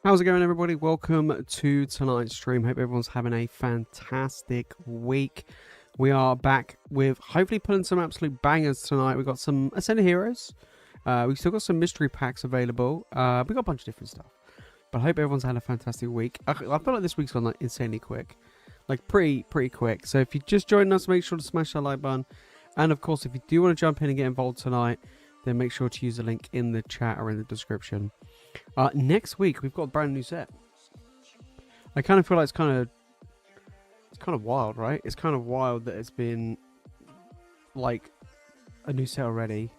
How's it going, everybody? Welcome to tonight's stream. Hope everyone's having a fantastic week. We are back with hopefully pulling some absolute bangers tonight. We've got some Ascended Heroes. We've still got some mystery packs available. We've got a bunch of different stuff. But I hope everyone's had a fantastic week. I feel like this week's gone like insanely quick. Like pretty quick. So if you just joined us, make sure to smash that like button. And of course, if you do want to jump in and get involved tonight, then make sure to use the link in the chat or in the description. Next week we've got a brand new set. I kind of feel like it's kind of wild, right? It's kind of wild that it's been like a new set already.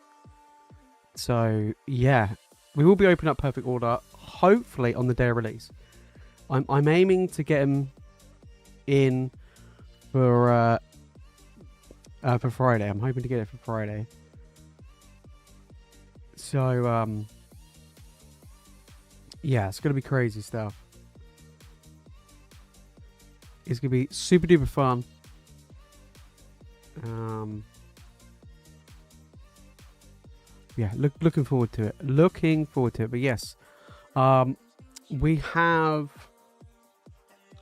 So yeah, we will be opening up Perfect Order hopefully on the day of release. I'm aiming to get him in for Friday. I'm hoping to get it for Friday. So yeah, it's gonna be crazy stuff. It's gonna be super duper fun. Yeah, looking forward to it. But yes, we have.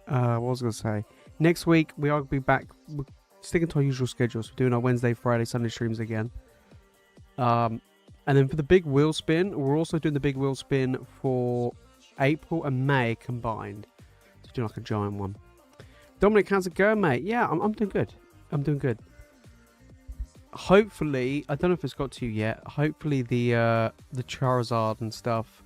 What was I gonna say? Next week we are gonna be back. We're sticking to our usual schedules. We're doing our Wednesday, Friday, Sunday streams again. And then for the big wheel spin, we're also doing the big wheel spin for April and May combined. So do like a giant one. Dominic, how's it going, mate? Yeah, I'm doing good. I'm doing good. Hopefully, I don't know if it's got to you yet. Hopefully the Charizard and stuff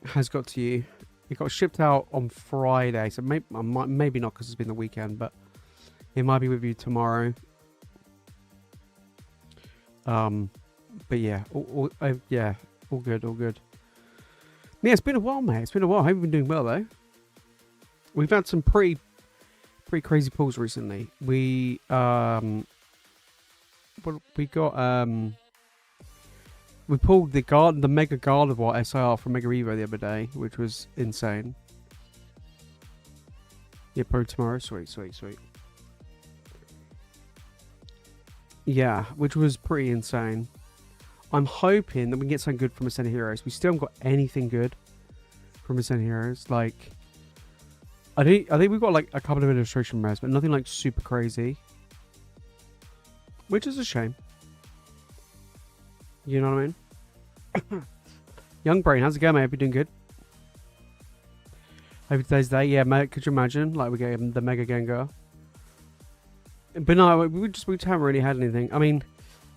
has got to you. It got shipped out on Friday, so maybe not because it's been the weekend, but it might be with you tomorrow. But yeah, all good. Yeah, it's been a while, mate. It's been a while. I hope you've been doing well though. We've had some pretty crazy pulls recently. We got we pulled the Mega Gardevoir SIR from Mega Evo the other day, which was insane. Yeah, pro tomorrow. Sweet. Yeah, which was pretty insane. I'm hoping that we can get something good from Ascended Heroes. We still haven't got anything good from Ascended Heroes. Like, I think we've got like a couple of illustration rares, but nothing like super crazy. Which is a shame. You know what I mean? Young Brain, how's it going, mate? Hope you're doing good. Hope today's day. Yeah, mate, could you imagine? Like, we get the Mega Gengar. But no, we haven't really had anything. I mean,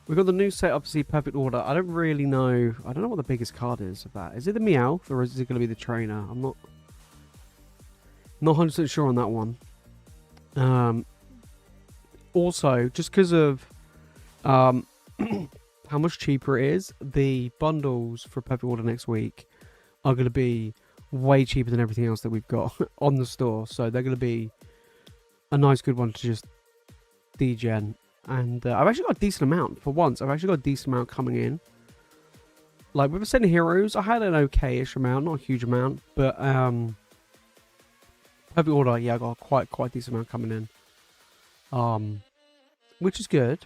we've got the new set, obviously, Perfect Order. I don't really know. I don't know what the biggest card is of that. Is it the Meowth or is it going to be the Trainer? I'm not 100% sure on that one. Also, just because of how much cheaper it is, the bundles for Perfect Order next week are going to be way cheaper than everything else that we've got on the store. So they're going to be a nice, good one to just degen. And I've actually got a decent amount for once. I've actually got a decent amount coming in. Like with Ascended Heroes, I had an okay-ish amount, not a huge amount, but Perfect Order, yeah, I got quite a decent amount coming in. Which is good.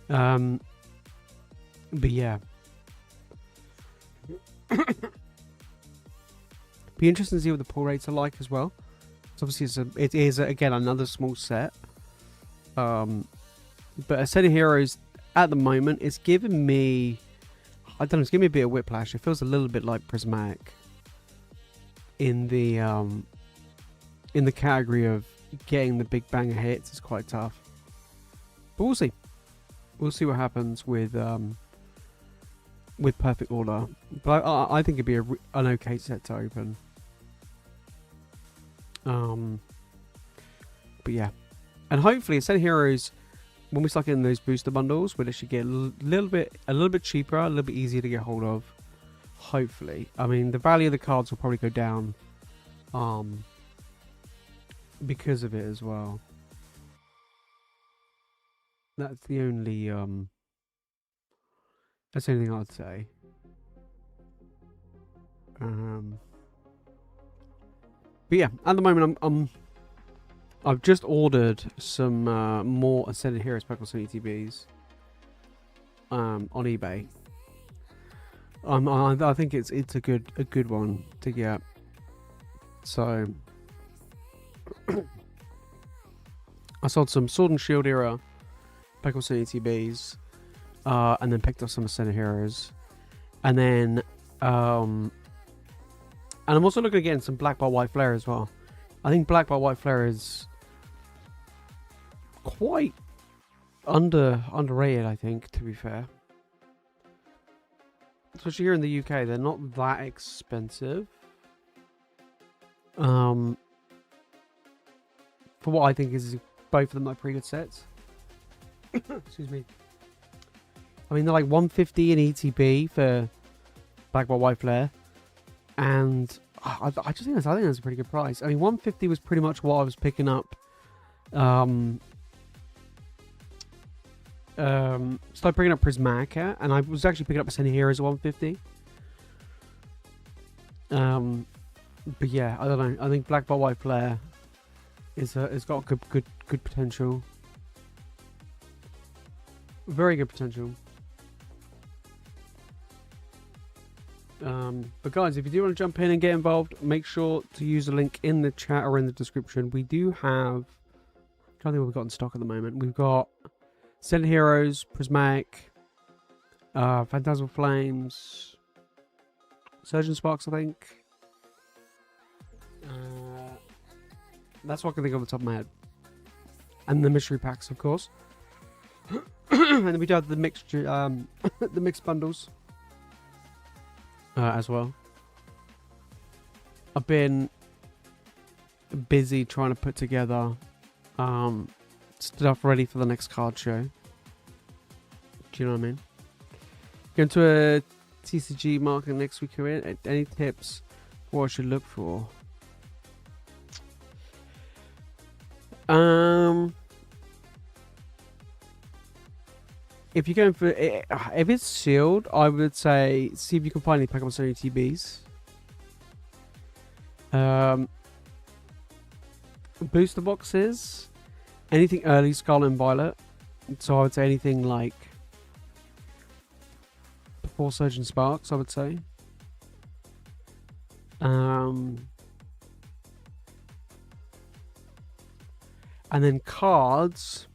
But yeah. Be interesting to see what the pull rates are like as well. So obviously it is again another small set. But Ascended Heroes at the moment it's giving me, I don't know, it's giving me a bit of whiplash. It feels a little bit like Prismatic in the category of getting the big banger hits. It's quite tough, but we'll see what happens with Perfect Order. But I think it'd be an okay set to open. But yeah. And hopefully, Ascended Heroes, when we start getting those booster bundles, we'll actually get a little bit cheaper, a little bit easier to get hold of. Hopefully, I mean the value of the cards will probably go down, because of it as well. That's the only that's the only thing I'd say. But yeah, at the moment I've just ordered some more Ascended Heroes Pokemon ETBs on eBay. I think it's a good one to get. So I sold some Sword and Shield era Pokemon ETBs, and then picked up some Ascended Heroes, and then and I'm also looking at getting some Black Belt White Flare as well. I think Black Belt White Flare is quite underrated, I think, to be fair. Especially here in the UK, they're not that expensive. For what I think is both of them are pretty good sets. Excuse me. I mean, they're like 150 in ETB for Black Belt White Flare, and I just think that's a pretty good price. I mean, 150 was pretty much what I was picking up. Started picking up Prismatic at, and I was actually picking up Ascended Heroes at 150. But yeah, I don't know. I think Black Belt White Flare is has got good potential. Very good potential. But guys, if you do want to jump in and get involved, make sure to use the link in the chat or in the description. We do have, I don't think what we've got in stock at the moment. We've got Ascended Heroes, Prismatic, Phantasmal Flames, Surgeon Sparks, I think. That's what I can think of off the top of my head. And the mystery packs, of course. And then we do have the mixed the mixed bundles as well. I've been busy trying to put together stuff ready for the next card show. Do you know what I mean? Going to a TCG market next week. Any tips for what I should look for? If you're going for it, if it's sealed, I would say see if you can find any Pokemon Stone TBs. Booster boxes, anything early Scarlet and Violet. So I would say anything like before Surgeon Sparks, I would say. And then cards.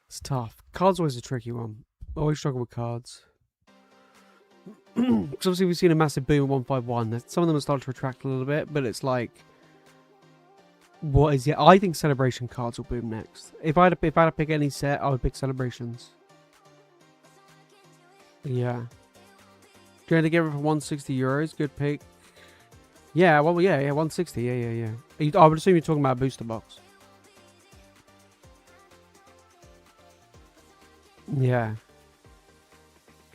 It's tough. Cards always a tricky one. I always struggle with cards. Because obviously we've seen a massive boom at 151. Some of them are starting to retract a little bit, but it's like, what is it? I think Celebration cards will boom next. If I had to pick any set, I would pick Celebrations. Yeah. Going to give it for 160 euros. Good pick. Yeah, well, yeah, 160. Yeah. I would assume you're talking about a booster box. Yeah.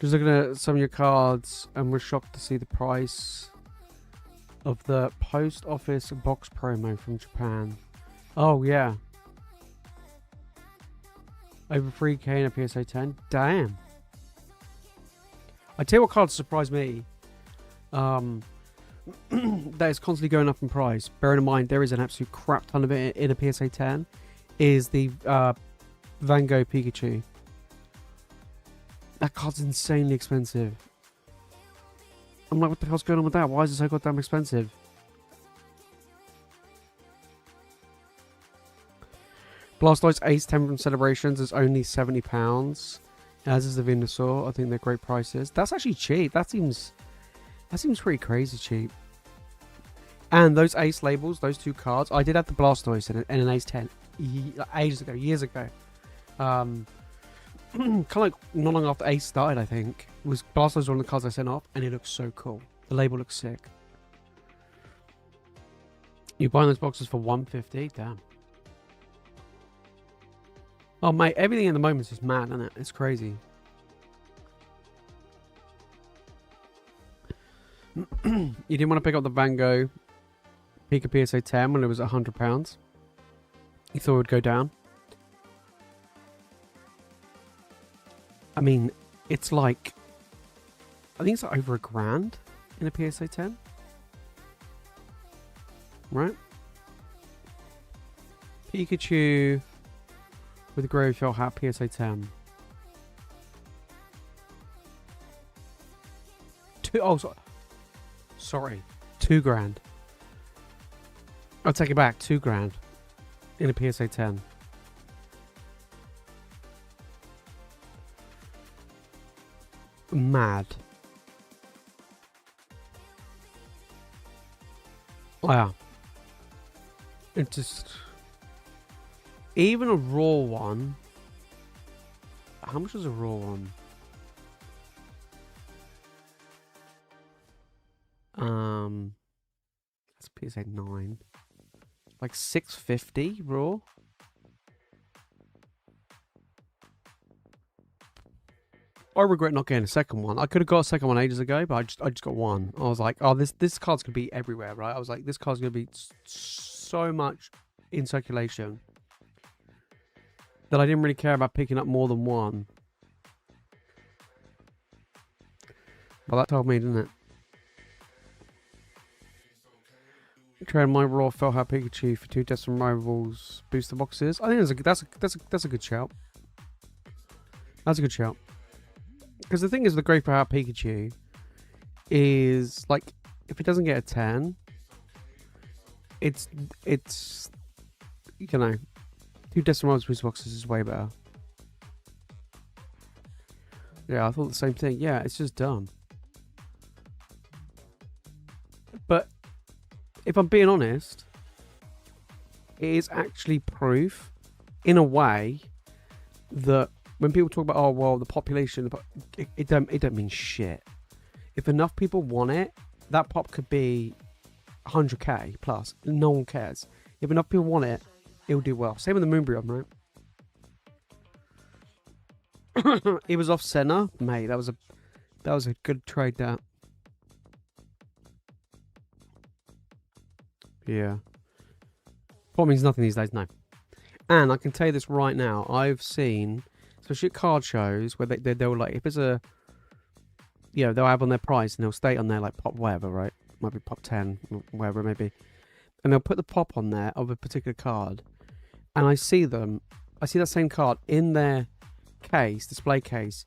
Just looking at some of your cards, and we're shocked to see the price of the post office box promo from Japan. Oh, yeah. Over 3k in a PSA 10. Damn. I tell you what cards surprise me. That is constantly going up in price. Bearing in mind there is an absolute crap ton of it in a PSA 10. Is the Van Gogh Pikachu. That card's insanely expensive. I'm like, what the hell's going on with that? Why is it so goddamn expensive? Blastoise Ace 10 from Celebrations is only £70. As is the Venusaur. I think they're great prices. That's actually cheap. That seems pretty crazy cheap. And those Ace labels, those two cards, I did have the Blastoise in an Ace 10 years ago. Kind of like not long after Ace started, I think. It was Blastoise one of the cards I sent off, and it looks so cool. The label looks sick. You're buying those boxes for 150? Damn. Oh, mate, everything at the moment is just mad, isn't it? It's crazy. You didn't want to pick up the Van Gogh Pika PSA 10 when it was £100. You thought it would go down. I mean, it's like, I think it's like over £1,000 in a PSA 10. Right? Pikachu with a grey felt hat PSA 10. Oh, sorry. 2 grand. I'll take it back. 2 grand in a PSA 10. Mad. Wow. It just... Even a raw one... How much is a raw one? That's PSA 9. Like 650 raw? I regret not getting a second one. I could have got a second one ages ago, but I just got one. I was like, oh, this card's gonna be everywhere, right? I was like, this card's gonna be so much in circulation that I didn't really care about picking up more than one. Well, that told me, didn't it? Trade my raw Felhat Pikachu for 2 Destined Rivals booster boxes. I think that's a good shout. That's a good shout. Because the thing is, the great Felhat Pikachu is like, if it doesn't get a 10, it's you know, 2 Destined Rivals booster boxes is way better. Yeah, I thought the same thing. Yeah, it's just dumb. But if I'm being honest, it is actually proof, in a way, that when people talk about, oh well, the population, it don't mean shit. If enough people want it, that pop could be 100k plus. No one cares. If enough people want it, it'll do well. Same with the Moonbreon, right? It was off center, mate. That was a good trade. That. Yeah. What means nothing these days, no. And I can tell you this right now. I've seen, especially at card shows, where they'll like, if it's a, you know, they'll have on their price and they'll state on there like pop whatever, right? Might be pop 10, whatever it may be. And they'll put the pop on there of a particular card. And I see that same card in their case, display case,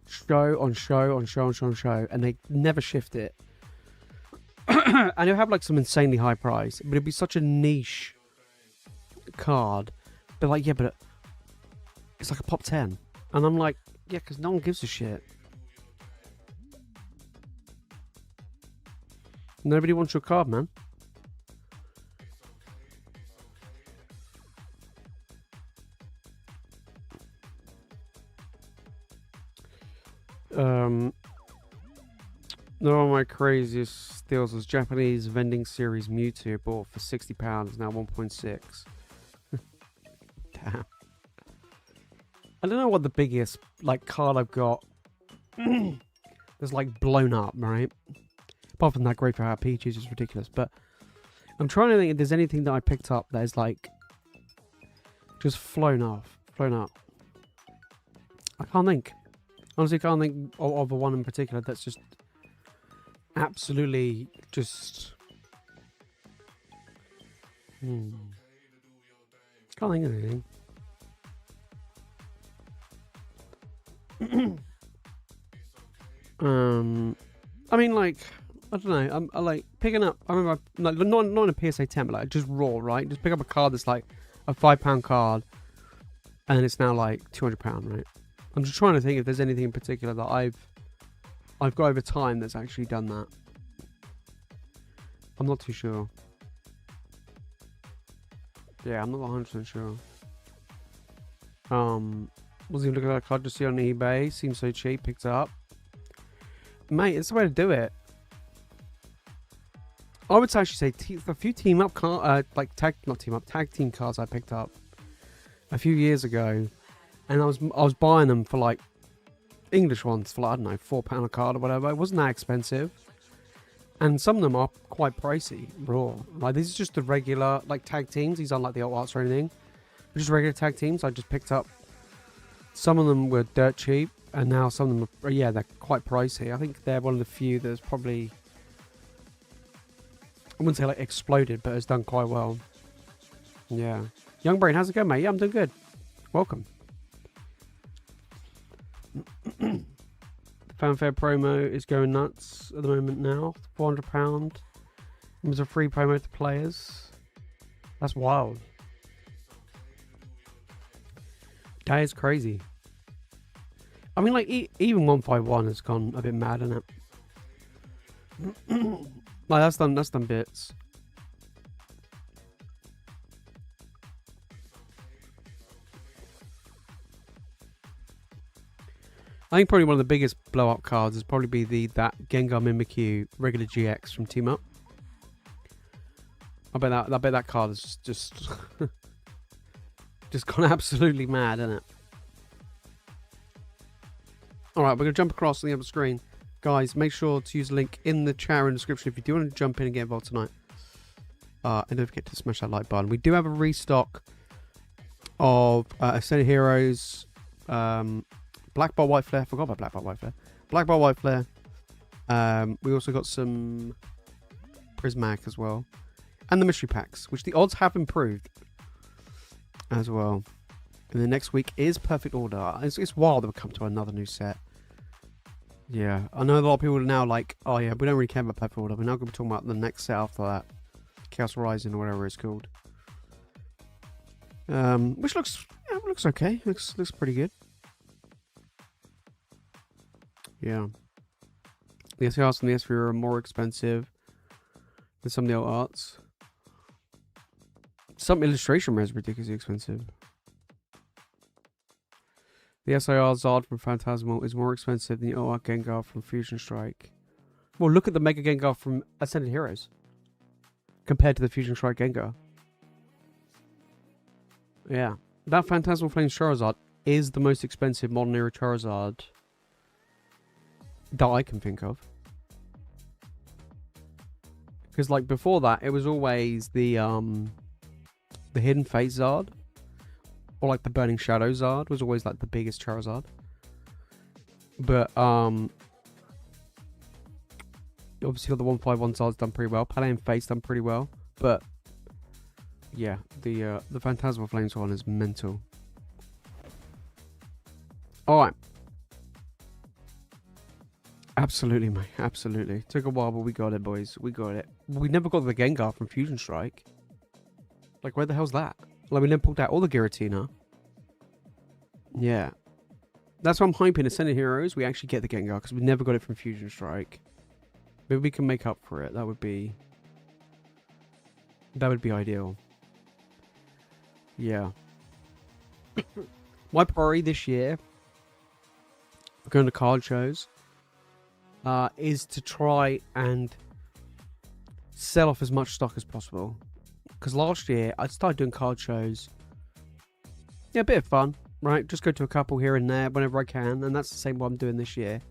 show on show on show on show on show, and they never shift it. And it'll have like some insanely high price, but it'd be such a niche card. But like, yeah, but it's like a pop 10. And I'm like, yeah, because no one gives a shit. Nobody wants your card, man. One of my craziest steals was Japanese vending series Mewtwo bought for £60, now 1.6. Damn. I don't know what the biggest like card I've got that's like blown up, right? Apart from that Great Felhat Peach is just ridiculous. But I'm trying to think if there's anything that I picked up that is like just flown up. I can't think. Honestly, can't think of one in particular that's just absolutely just. Can't think of anything. I mean, like, I don't know. I like picking up. I remember, like, not in a PSA 10, but like just raw, right? Just pick up a card that's like a £5 card, and it's now like £200, right? I'm just trying to think if there's anything in particular that I've got over time that's actually done that. I'm not too sure. Yeah, I'm not 100% sure. Was even looking at that card to see on eBay. Seems so cheap. Picked it up. Mate, it's the way to do it. I would actually say a few team up like tag team cards I picked up a few years ago, and I was buying them for like English ones for like, I don't know, £4 a card or whatever. It wasn't that expensive, and some of them are quite pricey raw. Like these are just the regular like tag teams. These aren't like the alt arts or anything. They're just regular tag teams. I just picked up. Some of them were dirt cheap, and now some of them are, yeah, they're quite pricey. I think they're one of the few that's probably, I wouldn't say like exploded, but has done quite well. Yeah. Young Brain, how's it going, mate? Yeah, I'm doing good. Welcome. Fanfare promo is going nuts at the moment now. £400. There's a free promo to players. That's wild. That is crazy. I mean, like, even 151 has gone a bit mad, hasn't it? Like, that's done bits. I think probably one of the biggest blow-up cards is probably be that Gengar Mimikyu regular GX from Team Up. I bet that card is just just gone absolutely mad, isn't it? Alright, we're going to jump across on the other screen. Guys, make sure to use the link in the chat and description if you do want to jump in and get involved tonight. And don't forget to smash that like button. We do have a restock of Ascended Heroes, Black Ball White Flare. Forgot about Black Ball White Flare. Black Ball White Flare. We also got some Prismatic as well. And the mystery packs, which the odds have improved as well. And the next week is Perfect Order. It's wild that we come to another new set. Yeah, I know a lot of people are now like, oh yeah, we don't really care about Perfect Order. We're now going to be talking about the next set after that. Chaos Rising or whatever it's called. Which looks okay. Looks pretty good. Yeah. The SC arts and the S3 are more expensive than some of the old arts. Some illustration rares are ridiculously expensive. The SIR Zard from Phantasmal is more expensive than the OR Gengar from Fusion Strike. Well, look at the Mega Gengar from Ascended Heroes compared to the Fusion Strike Gengar. Yeah. That Phantasmal Flame Charizard is the most expensive modern era Charizard that I can think of. Because like before that, it was always the Hidden Fate Zard. Or like the Burning Shadow Zard was always like the biggest Charizard. But obviously got the 151 Zard's done pretty well. Palaeon Fate's done pretty well. But yeah, the Phantasmal Flames one is mental. Alright. Absolutely, mate. Absolutely. Took a while, but we got it, boys. We got it. We never got the Gengar from Fusion Strike. Like, where the hell's that? Like, we then pulled out all the Giratina. Yeah. That's why I'm hyping Ascended Heroes. We actually get the Gengar, because we never got it from Fusion Strike. Maybe we can make up for it. That would be ideal. Yeah. My priority this year, going to card shows, is to try and sell off as much stock as possible. Because last year, I started doing card shows. Yeah, a bit of fun, right? Just go to a couple here and there whenever I can. And that's the same what I'm doing this year.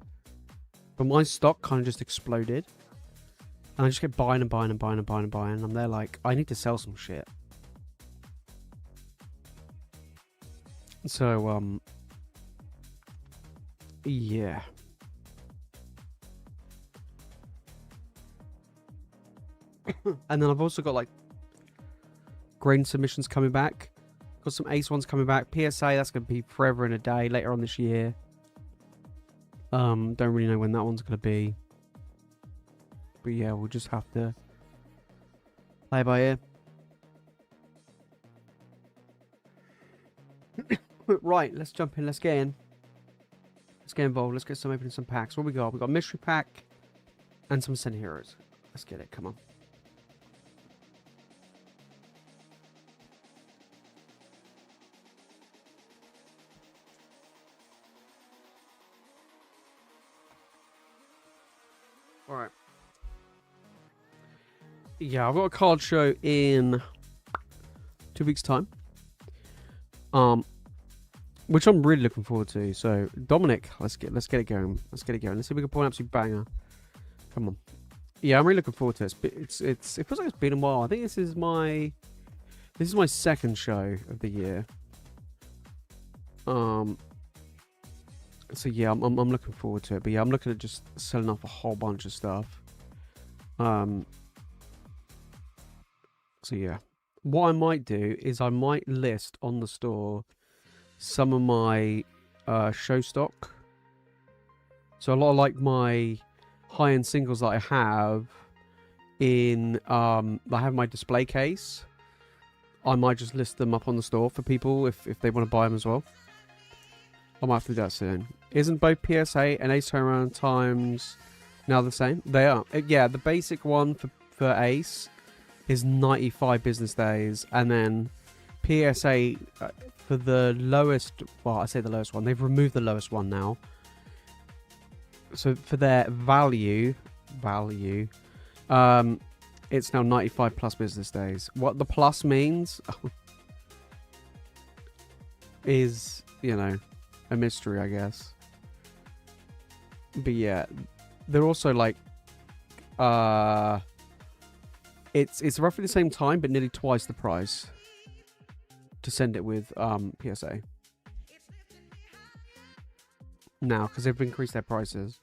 But my stock kind of just exploded. And I just kept buying and buying and buying and buying and buying. And I'm there like, I need to sell some shit. So, yeah. And then I've also got like grain submissions coming back. Got some ace ones coming back. PSA, that's going to be forever and a day later on this year. Don't really know when that one's going to be. But yeah, we'll just have to play by ear. Right, let's jump in. Let's get in. Let's get involved. Let's get some opening some packs. What we got? We got mystery pack and some Ascended Heroes. Let's get it. Come on. Alright. Yeah, I've got a card show in 2 weeks' time. Which I'm really looking forward to. So, Dominic, let's get it going. Let's get it going. Let's see if we can pull an absolute banger. Come on. Yeah, I'm really looking forward to it. It feels like it's been a while. I think this is my second show of the year. So yeah, I'm looking forward to it. But yeah, I'm looking at just selling off a whole bunch of stuff. So yeah, what I might do is I might list on the store some of my show stock. So a lot of like my high-end singles that I have in I have my display case. I might just list them up on the store for people if they want to buy them as well. I might have to do that soon. Isn't both PSA and Ace turnaround times now the same? They are. Yeah, the basic one for Ace is 95 business days, and then PSA for the lowest, well, I say the lowest one, they've removed the lowest one now. So for their value, it's now 95 plus business days. What the plus means is, you know, a mystery, I guess. But yeah, they're also like, it's roughly the same time, but nearly twice the price to send it with PSA now, because they've increased their prices.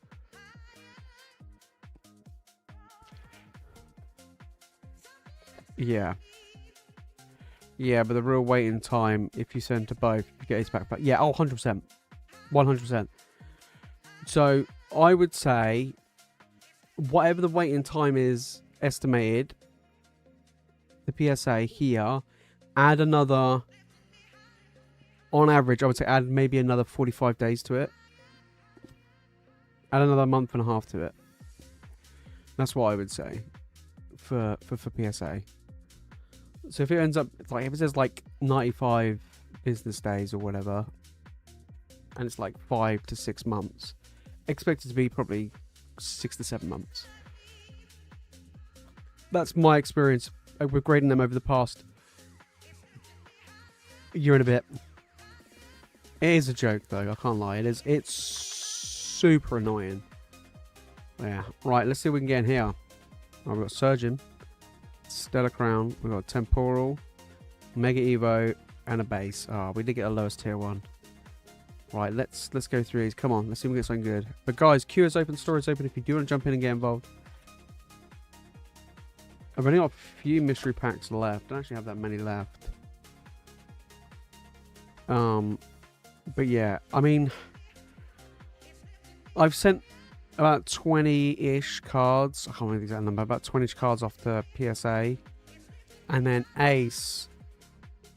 Yeah, but the real waiting time, if you send to both, you get Ace back. Yeah, 100%, 100%. So I would say, whatever the waiting time is estimated, the PSA here, add another, on average, I would say add maybe another 45 days to it. Add another month and a half to it. That's what I would say for PSA. So if it ends up, like, if it says like 95 business days or whatever, and it's like 5 to 6 months, expect it to be probably 6 to 7 months. That's my experience with grading them over the past year and a bit. It is a joke though, I can't lie. It's super annoying. Yeah, right, let's see what we can get in here. Right, we've got Surgeon, Stellar Crown, we've got Temporal, Mega Evo, and a base. Oh, we did get a lowest tier one. Right, let's go through these. Come on, let's see if we can get something good. But guys, queue is open, store is open if you do want to jump in and get involved. I've only got a few mystery packs left. I don't actually have that many left. But yeah, I mean, I've sent about 20-ish cards. I can't remember the exact number. About 20-ish cards off to PSA. And then Ace,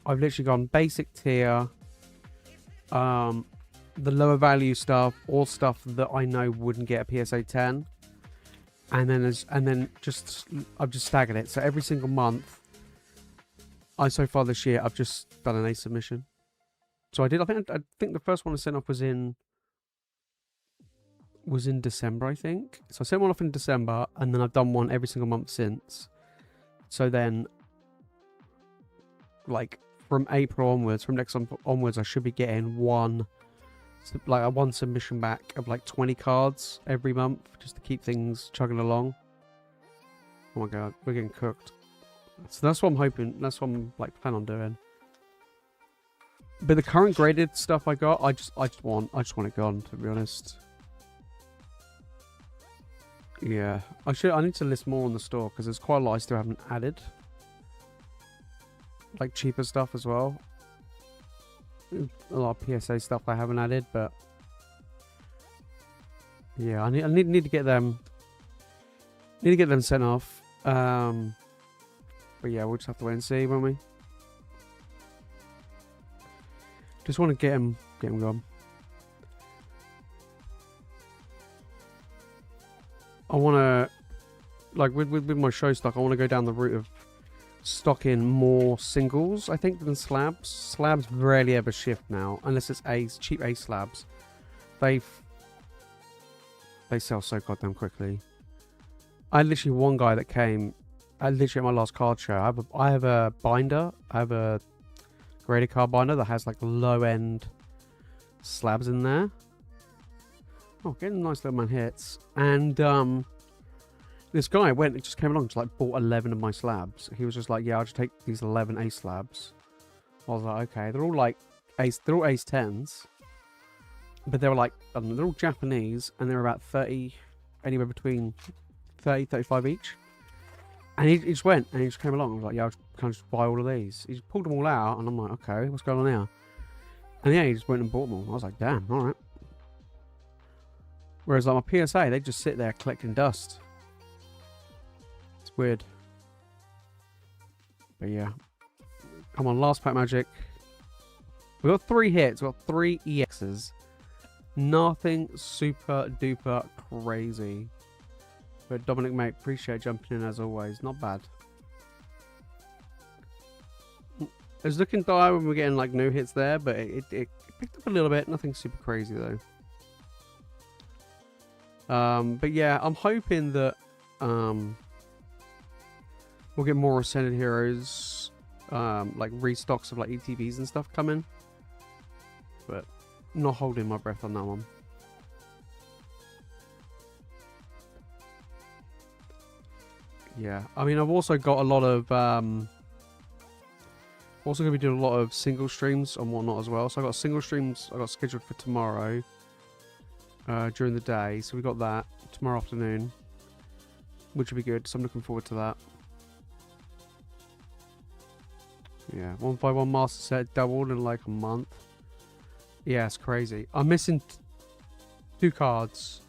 I've literally gone basic tier, the lower value stuff, all stuff that I know wouldn't get a PSA 10. And then I've just staggered it. So every single month, so far this year, I've just done an Ace submission. So I think the first one I sent off was in December, I think. So I sent one off in December, and then I've done one every single month since. So then, like, from April onwards, from next month onwards, I should be getting one submission back of like 20 cards every month, just to keep things chugging along. Oh my god, we're getting cooked. So that's what I'm hoping, that's what I'm like planning on doing. But the current graded stuff I got, I just want it gone, to be honest. Yeah, I need to list more on the store, because there's quite a lot I still haven't added. Like cheaper stuff as well. A lot of PSA stuff I haven't added, but yeah, I need to get them. Need to get them sent off. But yeah, we'll just have to wait and see, won't we? Just want to get them gone. I want to, like with my show stock, I want to go down the route of stocking more singles, I think, than slabs. Slabs rarely ever shift now, unless it's cheap Ace slabs. They sell so goddamn quickly. I had literally one guy that came, literally at my last card show. I have a binder. I have a graded card binder that has like low end slabs in there. Oh, getting nice little man hits. And this guy just came along, just like bought 11 of my slabs. He was just like, yeah, I'll just take these 11 Ace slabs. I was like, okay, they're all like they're all Ace 10s. But they were like, they're all Japanese, and they're about 30, anywhere between 30, 35 each. And he just went, and he just came along. I was like, yeah, can I just buy all of these? He just pulled them all out, and I'm like, okay, what's going on here? And yeah, he just went and bought them all. I was like, damn, alright. Whereas like my PSA, they just sit there collecting dust. It's weird. But yeah. Come on, last pack magic. We got 3 hits. We got 3 EXs. Nothing super duper crazy. But Dominic, mate, appreciate jumping in as always. Not bad. It was looking dire when we were getting like no hits there, but it picked up a little bit. Nothing super crazy though. But yeah, I'm hoping that we'll get more Ascended Heroes, like restocks of like ETBs and stuff coming. But not holding my breath on that one. Yeah, I mean, I've also got a lot of also going to be doing a lot of single streams and whatnot as well. So I got single streams I got scheduled for tomorrow during the day. So we got that tomorrow afternoon, which will be good. So I'm looking forward to that. Yeah, 1x1 master set doubled in like a month. Yeah, it's crazy. I'm missing 2 cards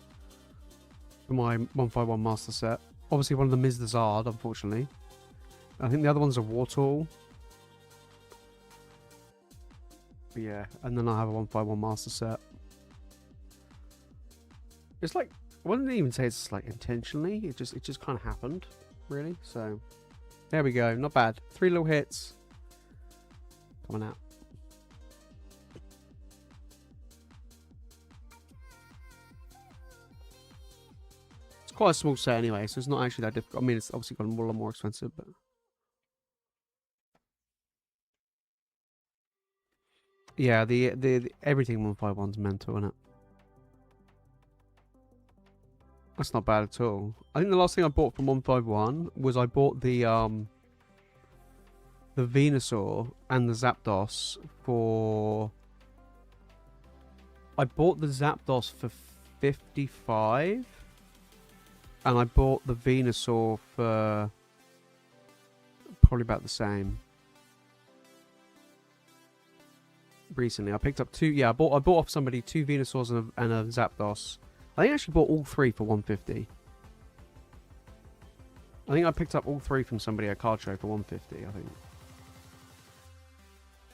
for my 1x1 master set. Obviously, one of them is the Zard, unfortunately. I think the other one's a Wartortle. But yeah, and then I have a 1x1 master set. It's like, I wouldn't even say it's like intentionally. It just kind of happened, really. So there we go. Not bad. 3 little hits coming out. Quite a small set anyway, so it's not actually that difficult. I mean, it's obviously got a lot more expensive, but yeah, the everything 1x1's mental, isn't it? That's not bad at all. I think the last thing I bought from 1x1 was I bought the Venusaur and the Zapdos for. I bought the Zapdos for 55. And I bought the Venusaur for probably about the same. Recently, I picked up 2. Yeah, I bought off somebody 2 Venusaurs and a Zapdos. I think I actually bought all 3 for 150. I think I picked up all 3 from somebody at card show for 150. I think.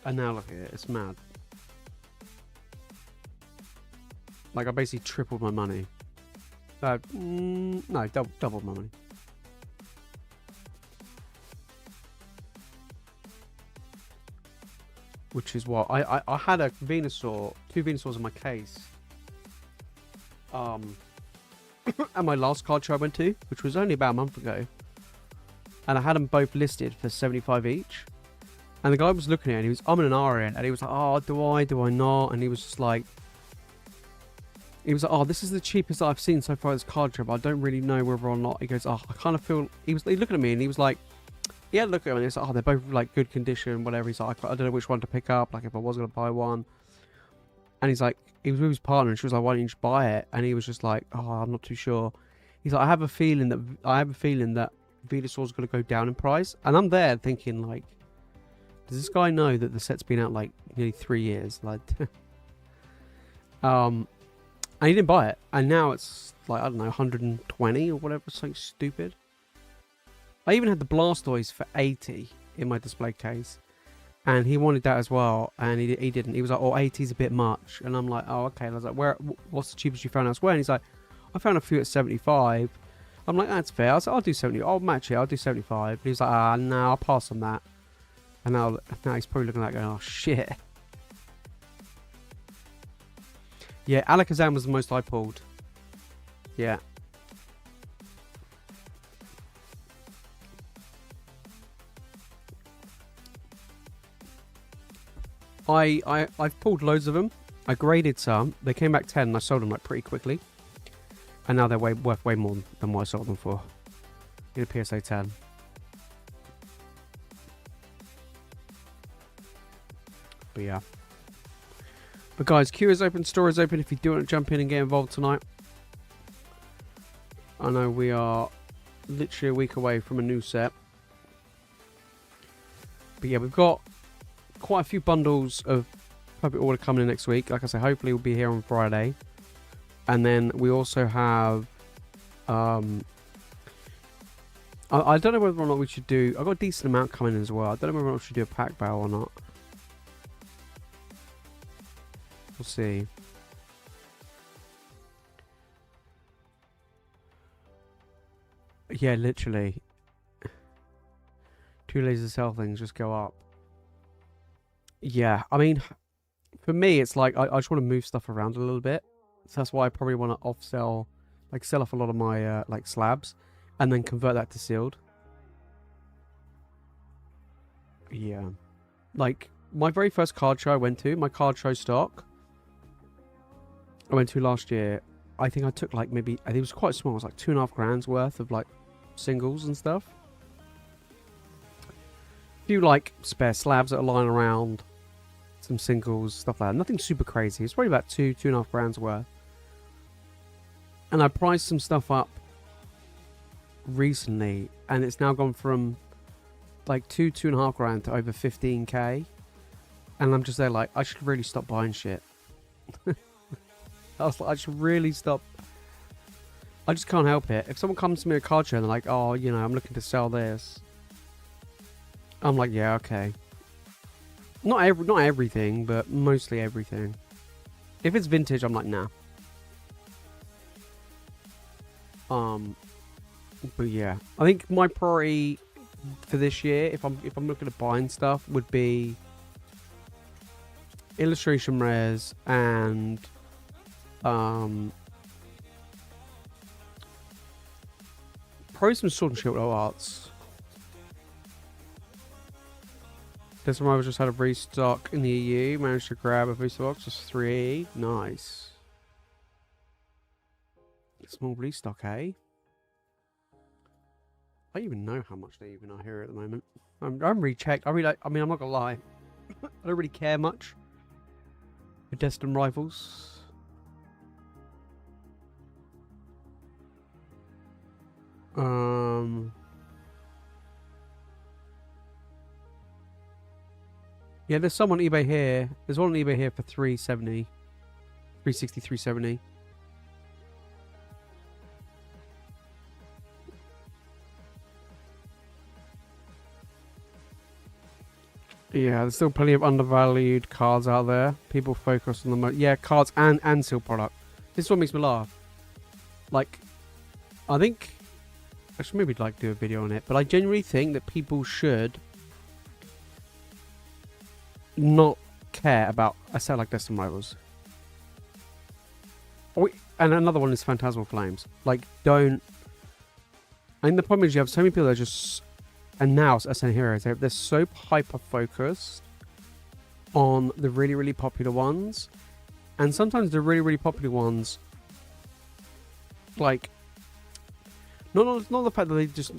And now look at it, it's mad. Like I basically tripled my money. No, double my money. Which is what I had a Venusaur, 2 Venusaurs in my case. At my last card show I went to, which was only about a month ago, and I had them both listed for 75 each. And the guy was looking at it and he was umming and ahhing, and he was like, "Oh, do I not?" And he was just like. He was like, "Oh, this is the cheapest I've seen so far this card show, but I don't really know whether or not." He goes, "Oh, I kind of feel..." He looking at me and he was like, "Yeah, look at him." And he was like, "Oh, they're both like good condition, whatever." He's like, "I don't know which one to pick up, like if I was going to buy one." And he's like, he was with his partner and she was like, "Why don't you just buy it?" And he was just like, "Oh, I'm not too sure." He's like, I have a feeling that Venusaur's going to go down in price." And I'm there thinking like, does this guy know that the set's been out like nearly 3 years? Like, and he didn't buy it, and now it's like, I don't know, 120 or whatever, something stupid. I even had the Blastoise for 80 in my display case, and he wanted that as well, and he didn't. He was like, "Oh, 80's a bit much," and I'm like, "Oh, okay." And I was like, what's the cheapest you found elsewhere?" And he's like, "I found a few at 75. I'm like, "That's fair." I was like, "I'll do 70. I'll match it. I'll do 75. But he's like, "No, I'll pass on that." And now he's probably looking at that going, "Oh shit." Yeah, Alakazam was the most I pulled. Yeah. I've pulled loads of them. I graded some. They came back 10 and I sold them like pretty quickly. And now they're worth way more than what I sold them for. In a PSA 10. But yeah. But guys, queue is open, store is open if you do want to jump in and get involved tonight. I know we are literally a week away from a new set. But yeah, we've got quite a few bundles of Puppet Order coming in next week. Like I say, hopefully we'll be here on Friday. And then we also have, I don't know whether or not we should do, I've got a decent amount coming in as well. I don't know whether or not we should do a pack barrel or not. We'll see. Yeah, literally. 2 days to sell things just go up. Yeah, I mean, for me, it's like, I just want to move stuff around a little bit. So that's why I probably want to off-sell, like sell off a lot of my like slabs and then convert that to sealed. Yeah. Like, my very first card show I went to, my card show stock, I went to last year, I think I took like maybe, I think it was quite small, it was like 2.5 grand's worth of like singles and stuff. A few like spare slabs that are lying around, some singles, stuff like that. Nothing super crazy. It's probably about 2.5 grand's worth. And I priced some stuff up recently, and it's now gone from like 2.5 grand to over 15k. And I'm just there like, I should really stop buying shit. I was like, I should really stop. I just can't help it. If someone comes to me at a card show and they're like, oh, you know, I'm looking to sell this, I'm like, yeah, okay. Not everything, but mostly everything. If it's vintage, I'm like, nah. But yeah, I think my priority for this year, if I'm looking at buying stuff, would be illustration rares and probably some Sword and Shield arts. This one I just had a restock in the EU. Managed to grab a booster box. Just 3. Nice. Small restock, eh? I don't even know how much they even are here at the moment. I'm rechecked. I mean, I'm not gonna lie. I don't really care much with Destined Rivals. Yeah, there's some on eBay here. There's one on eBay here for 370. 360, 370. Yeah, there's still plenty of undervalued cards out there. People focus on the yeah, cards and seal product. This is what makes me laugh. Like, I think I should maybe like do a video on it, but I genuinely think that people should not care about a set like Destined Rivals. And another one is Phantasmal Flames. Like, don't. I think the problem is you have so many people that are just, and now Ascent Heroes, they're so hyper focused on the really, really popular ones, and sometimes the really, really popular ones, like, not the fact that they just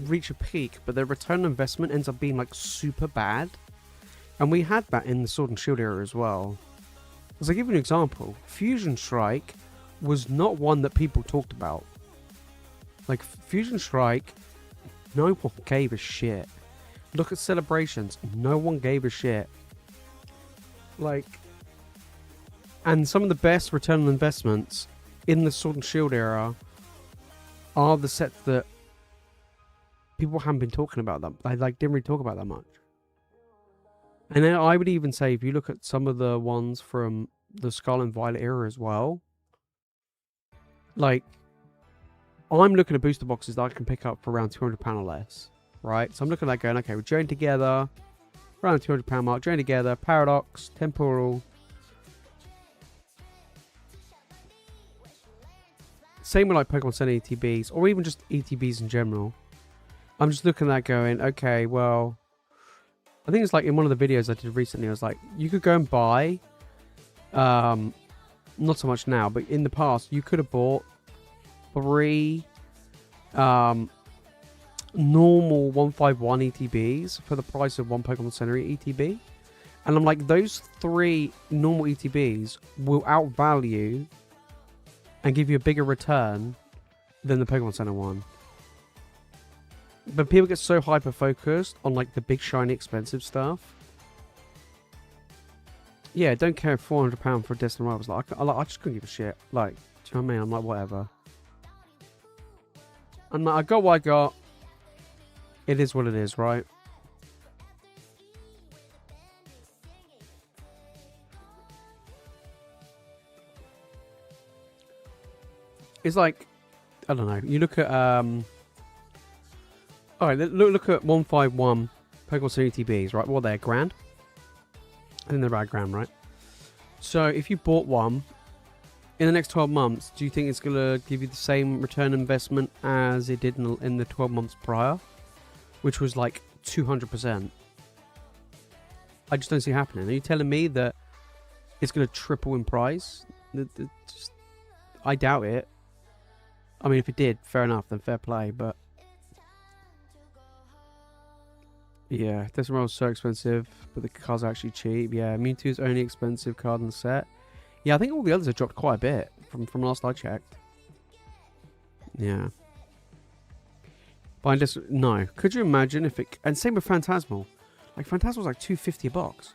reach a peak, but their return on investment ends up being like super bad. And we had that in the Sword and Shield era as well. As I give you an example, Fusion Strike was not one that people talked about. Like, Fusion Strike, no one gave a shit. Look at Celebrations, no one gave a shit. Like, and some of the best return on investments in the Sword and Shield era are the sets that people haven't been talking about them. They like didn't really talk about that much. And then I would even say, if you look at some of the ones from the Scarlet and Violet era as well, like, I'm looking at booster boxes that I can pick up for around £200 or less, right? So I'm looking at that going, okay, we're joined together, around the £200 mark, joined together, Paradox, Temporal. Same with like Pokemon Center ETBs, or even just ETBs in general. I'm just looking at that going, okay, well, I think it's like in one of the videos I did recently, I was like, you could go and buy, not so much now, but in the past, you could have bought 3 normal 151 ETBs for the price of 1 Pokemon Center ETB. And I'm like, those 3 normal ETBs will outvalue and give you a bigger return than the Pokemon Center one. But people get so hyper focused on like the big shiny expensive stuff. Yeah, don't care £400 for Destined Rivals. Like, I just couldn't give a shit. Like, know what I mean? I'm like, whatever. I'm like, I got what I got. It is what it is, right? It's like, I don't know. You look at all right, look at 151 Pokemon Center ETBs, right? What, they're grand? I think they're about $1,000, right? So if you bought one in the next 12 months, do you think it's going to give you the same return on investment as it did in the 12 months prior? Which was like 200%. I just don't see it happening. Are you telling me that it's going to triple in price? I doubt it. I mean, if it did, fair enough, then fair play, but... Yeah, this one was so expensive, but the cards are actually cheap. Yeah, Mewtwo's only expensive card in the set. Yeah, I think all the others have dropped quite a bit from last I checked. Yeah. But I just... No. Could you imagine if it... And same with Phantasmal. Like, Phantasmal's like $250 a box.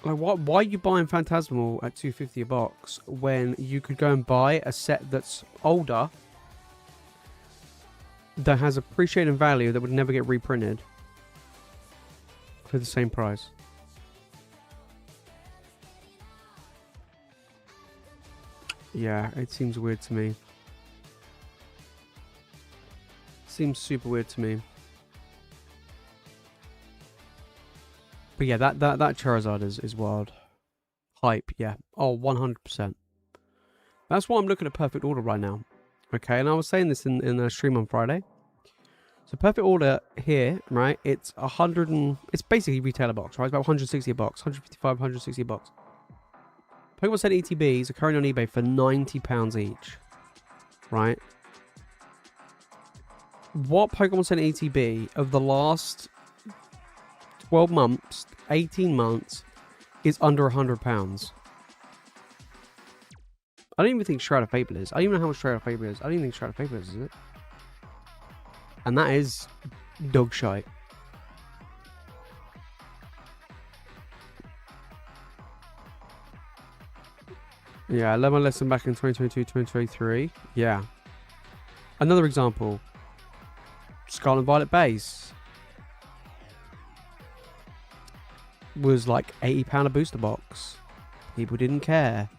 Like, why are you buying Phantasmal at $250 a box when you could go and buy a set that's older, that has appreciating value, that would never get reprinted for the same price? Yeah, it seems weird to me. Seems super weird to me. But yeah, that Charizard is wild. Hype, yeah. Oh, 100%. That's why I'm looking at Perfect Order right now. Okay, and I was saying this in a stream on Friday. So Perfect Order here, right? It's it's basically retailer box, right? It's about 160 a box, 155, 160 a box. Pokemon Center ETBs are currently on eBay for £90 each, right? What Pokemon Center ETB of the last 12 months, 18 months is under £100? I don't even think Shroud of Fable is. I don't even know how much Shroud of Fable is. I don't even think Shroud of Fable is it? And that is dog shite. Yeah, I learned my lesson back in 2022, 2023. Yeah. Another example. Scarlet and Violet base was like £80 a booster box. People didn't care.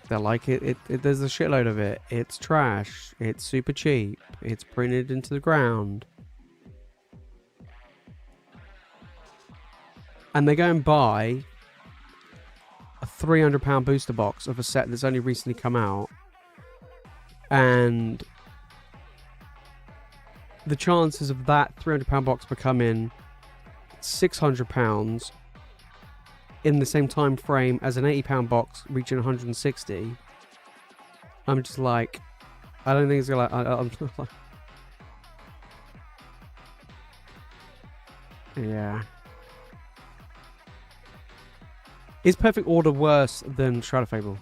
They're like, there's a shitload of it. It's trash. It's super cheap. It's printed into the ground. And they go and buy a £300 booster box of a set that's only recently come out. And the chances of that £300 box becoming £600 in the same time frame as an £80 box reaching 160, I'm just like, I don't think it's gonna. I'm like, yeah. Is Perfect Order worse than Shroud of Fable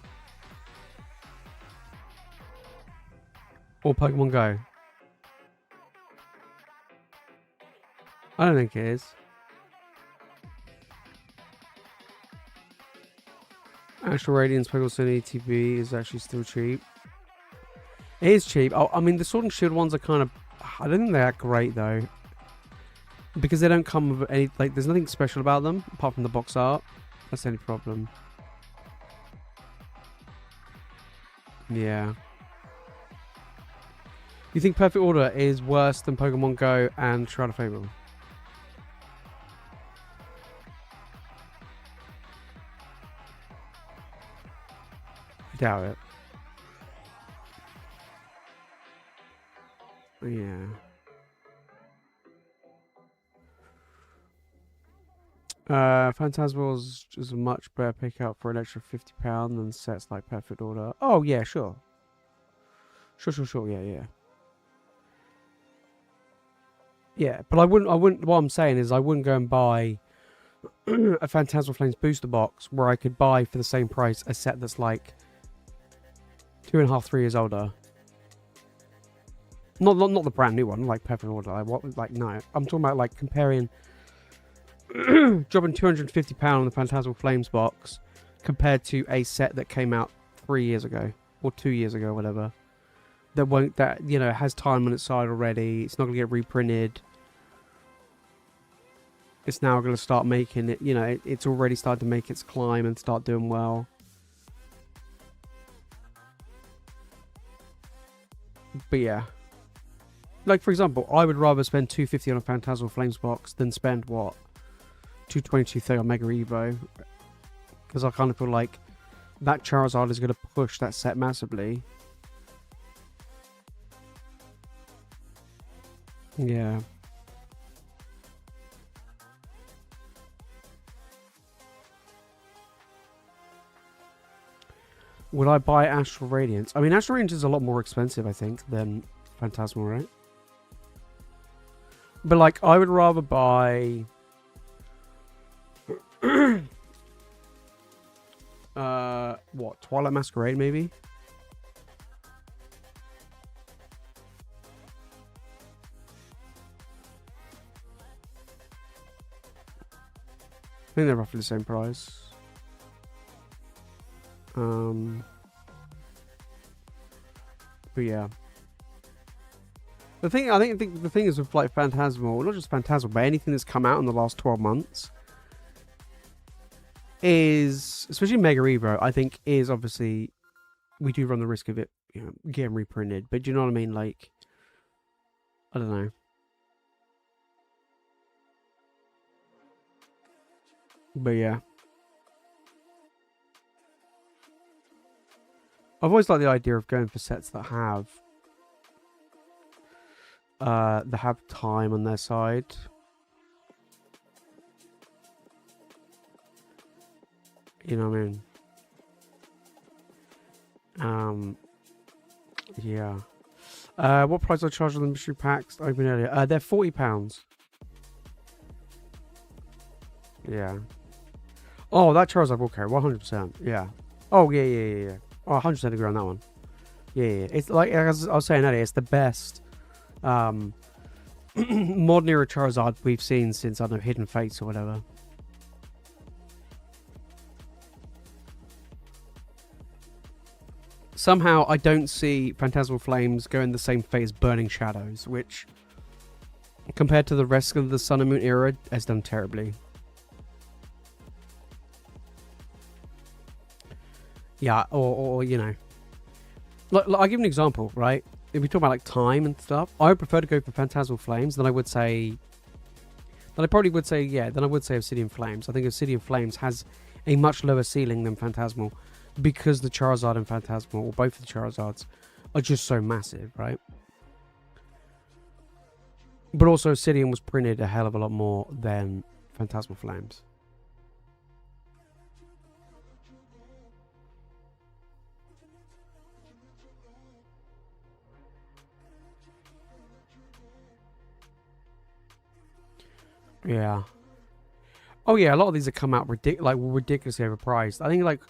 or Pokemon Go? I don't think it is. Actual Radiance Pokemon Center ETB is actually still cheap. It is cheap. I mean, the Sword and Shield ones are kind of... I don't think they're that great, though. Because they don't come with any... Like, there's nothing special about them, apart from the box art. That's the only problem. Yeah. You think Perfect Order is worse than Pokemon Go and Shroud of Fable? I doubt it. Yeah. Phantasmal's is a much better pickup for an extra £50 than sets like Perfect Order. Oh yeah, sure. Sure, yeah. Yeah, but I wouldn't, what I'm saying is I wouldn't go and buy a Phantasmal Flames booster box where I could buy for the same price a set that's like 2.5, 3 years older. Not the brand new one, like Perfect Order. No. I'm talking about like comparing dropping £250 on the Phantasmal Flames box compared to a set that came out 3 years ago or 2 years ago, whatever. That you know, has time on its side already. It's not gonna get reprinted. It's now gonna start making it. You know, it's already started to make its climb and start doing well. But yeah, like for example, I would rather spend $250 on a Phantasmal Flames box than spend what, $220, $230 on Mega Evo, because I kind of feel like that Charizard is going to push that set massively. Yeah. Would I buy Astral Radiance? I mean, Astral Radiance is a lot more expensive, I think, than Phantasmal, right? But, like, I would rather buy... what? Twilight Masquerade, maybe? I think they're roughly the same price. But yeah, I think the thing is with like Phantasmal, not just Phantasmal, but anything that's come out in the last 12 months is, especially Mega Evo, I think is obviously, we do run the risk of it, you know, getting reprinted. But do you know what I mean? Like, I don't know. But yeah. I've always liked the idea of going for sets that have time on their side. You know what I mean? Yeah. What price I charge on the mystery packs open earlier? They're £40. Yeah. Oh, that Charizard will carry 100%. Yeah. Oh yeah. Oh, 100% agree on that one. Yeah. It's like, as I was saying earlier, it's the best modern era Charizard we've seen since, I don't know, Hidden Fates or whatever. Somehow, I don't see Phantasmal Flames going the same fate as Burning Shadows, which, compared to the rest of the Sun and Moon era, has done terribly. Yeah, or you know, I'll give you an example, right? If we talk about like time and stuff, I would prefer to go for Phantasmal Flames than I would say. Than I probably would say, yeah, than I would say Obsidian Flames. I think Obsidian Flames has a much lower ceiling than Phantasmal because the Charizard and Phantasmal, or both of the Charizards, are just so massive, right? But also, Obsidian was printed a hell of a lot more than Phantasmal Flames. Yeah. Oh yeah, a lot of these have come out ridiculously overpriced. I think like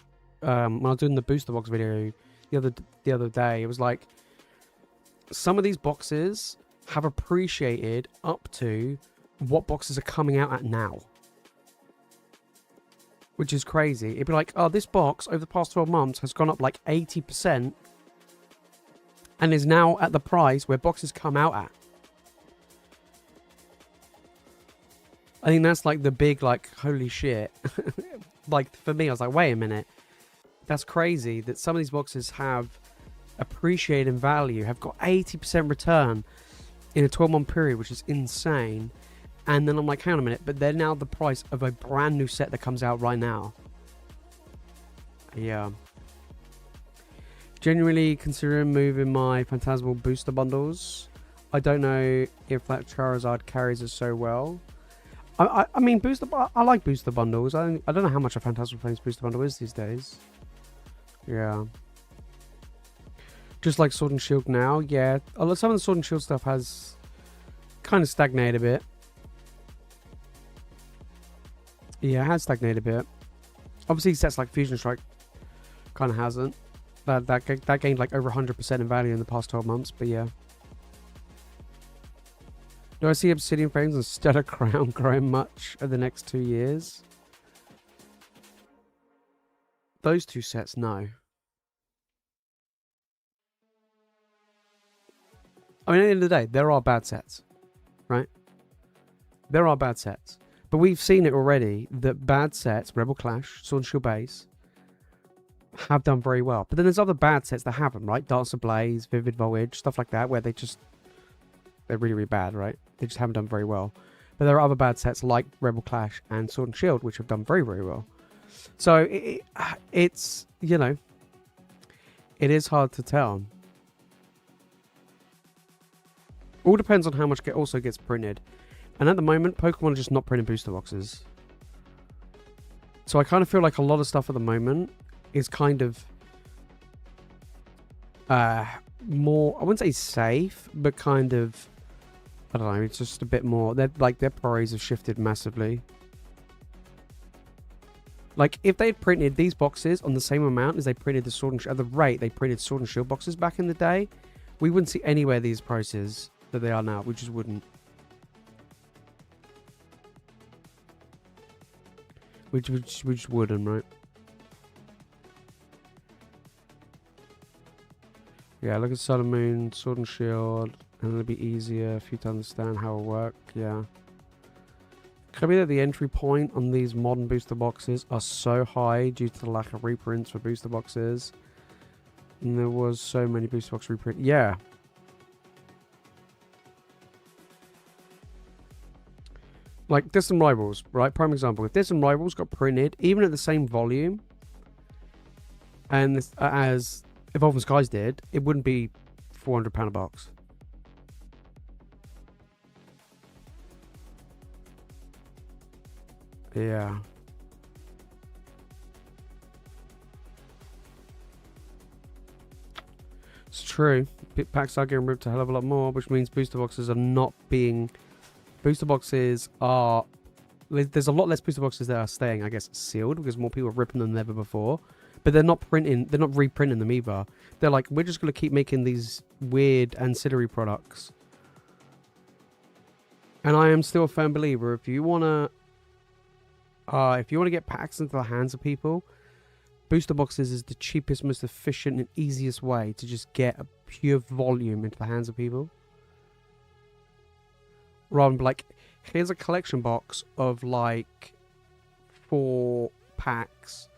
when I was doing the booster box video the other day, it was like some of these boxes have appreciated up to what boxes are coming out at now, which is crazy. It'd be like, oh, this box over the past 12 months has gone up like 80% and is now at the price where boxes come out at. I think that's like the big, like, holy shit. Like, for me, I was like, wait a minute. That's crazy that some of these boxes have appreciated in value, have got 80% return in a 12-month period, which is insane. And then I'm like, hang on a minute, but they're now the price of a brand new set that comes out right now. Yeah. Genuinely considering moving my Phantasmal booster bundles. I don't know if that Charizard carries us so well. I mean, I like booster bundles. I don't know how much a Phantasmal Flames booster bundle is these days. Yeah. Just like Sword and Shield now, yeah. Some of the Sword and Shield stuff has kind of stagnated a bit. Yeah, it has stagnated a bit. Obviously, sets like Fusion Strike kind of hasn't. That gained like over 100% in value in the past 12 months, but yeah. Do I see Obsidian Flames instead of Crown growing much over the next 2 years? Those two sets, no. I mean, at the end of the day, there are bad sets, right? There are bad sets. But we've seen it already that bad sets, Rebel Clash, Sword and Shield Base, have done very well. But then there's other bad sets that haven't, right? Dance Ablaze, Vivid Voltage, stuff like that, where they're really, really bad, right? They just haven't done very well. But there are other bad sets like Rebel Clash and Sword and Shield, which have done very, very well. So it's, you know, it is hard to tell. All depends on how much also gets printed. And at the moment, Pokemon are just not printing booster boxes. So I kind of feel like a lot of stuff at the moment is kind of more, I wouldn't say safe, but kind of, I don't know, it's just a bit more, their priorities have shifted massively. Like, if they'd printed these boxes on the same amount as they printed the Sword and Shield, at the rate they printed Sword and Shield boxes back in the day, we wouldn't see anywhere these prices that they are now. We just wouldn't. We just wouldn't, right? Yeah, look at Sun and Moon, Sword and Shield, and it'll be easier for you to understand how it works. Yeah. Could be that the entry point on these modern booster boxes are so high due to the lack of reprints for booster boxes. And there was so many booster box reprints. Yeah. Like Distant Rivals, right? Prime example. If Distant Rivals got printed, even at the same volume, and this, as Evolving Skies did, it wouldn't be £400 a box. Yeah. It's true. Packs are getting ripped a hell of a lot more, which means booster boxes are not being... Booster boxes are... There's a lot less booster boxes that are staying, I guess, sealed, because more people are ripping them than ever before. But they're not printing... They're not reprinting them either. They're like, we're just going to keep making these weird ancillary products. And I am still a firm believer, if you want to get packs into the hands of people, booster boxes is the cheapest, most efficient, and easiest way to just get a pure volume into the hands of people. Rather than like, here's a collection box of like 4 packs.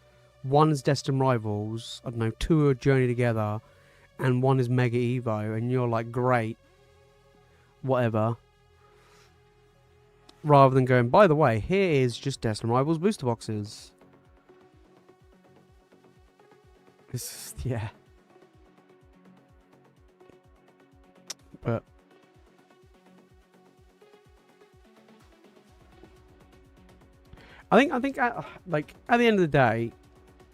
One is Destined Rivals, I don't know, 2 are Journey Together, and 1 is Mega Evo, and you're like, great, whatever. Rather than going, by the way, here is just Destined Rivals booster boxes. It's, yeah. But I think like at the end of the day,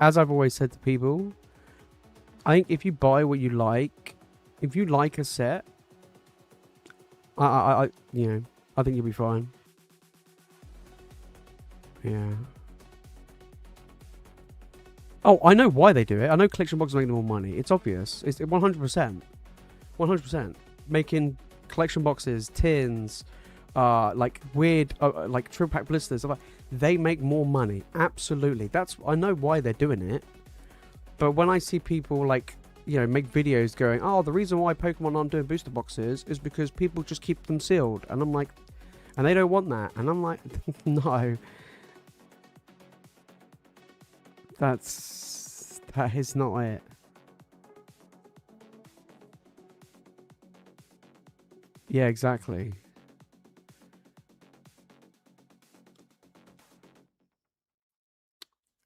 as I've always said to people, I think if you buy what you like, if you like a set, I you know, I think you'll be fine. Yeah. Oh, I know why they do it. I know collection boxes make them more money. It's obvious. It's 100%. 100%. Making collection boxes, tins, like weird, like triple pack blisters, they make more money. Absolutely. I know why they're doing it. But when I see people like, you know, make videos going, oh, the reason why Pokemon aren't doing booster boxes is because people just keep them sealed. And I'm like, and they don't want that. And I'm like, no. That is not it. Yeah, exactly.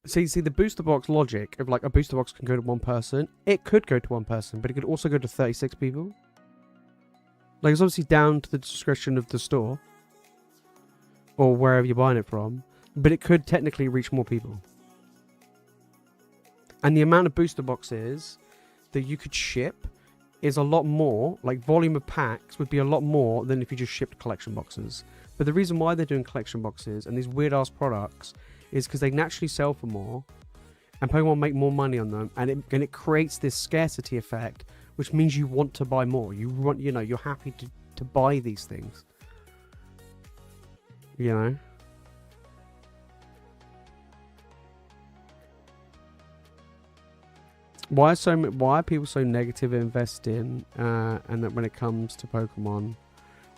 See the booster box logic of like a booster box can go to one person. It could go to one person, but it could also go to 36 people. Like, it's obviously down to the discretion of the store or wherever you're buying it from, but it could technically reach more people. And the amount of booster boxes that you could ship is a lot more, like volume of packs would be a lot more than if you just shipped collection boxes. But the reason why they're doing collection boxes and these weird ass products is because they naturally sell for more and Pokemon make more money on them, and it creates this scarcity effect, which means you want to buy more. You want, you know, you're happy to buy these things. You know? Why are people so negative at investing? And that when it comes to Pokemon,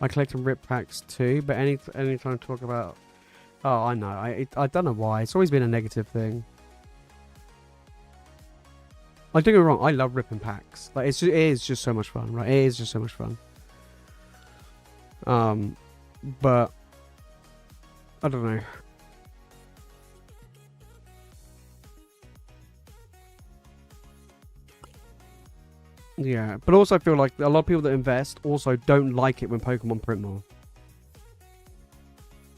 I collect and rip packs too. But anytime I talk about, oh, I know, I don't know why. It's always been a negative thing. Like, don't get me wrong, I love ripping packs. Like, it is just so much fun, right? It is just so much fun. But I don't know. Yeah, but also I feel like a lot of people that invest also don't like it when Pokemon print more.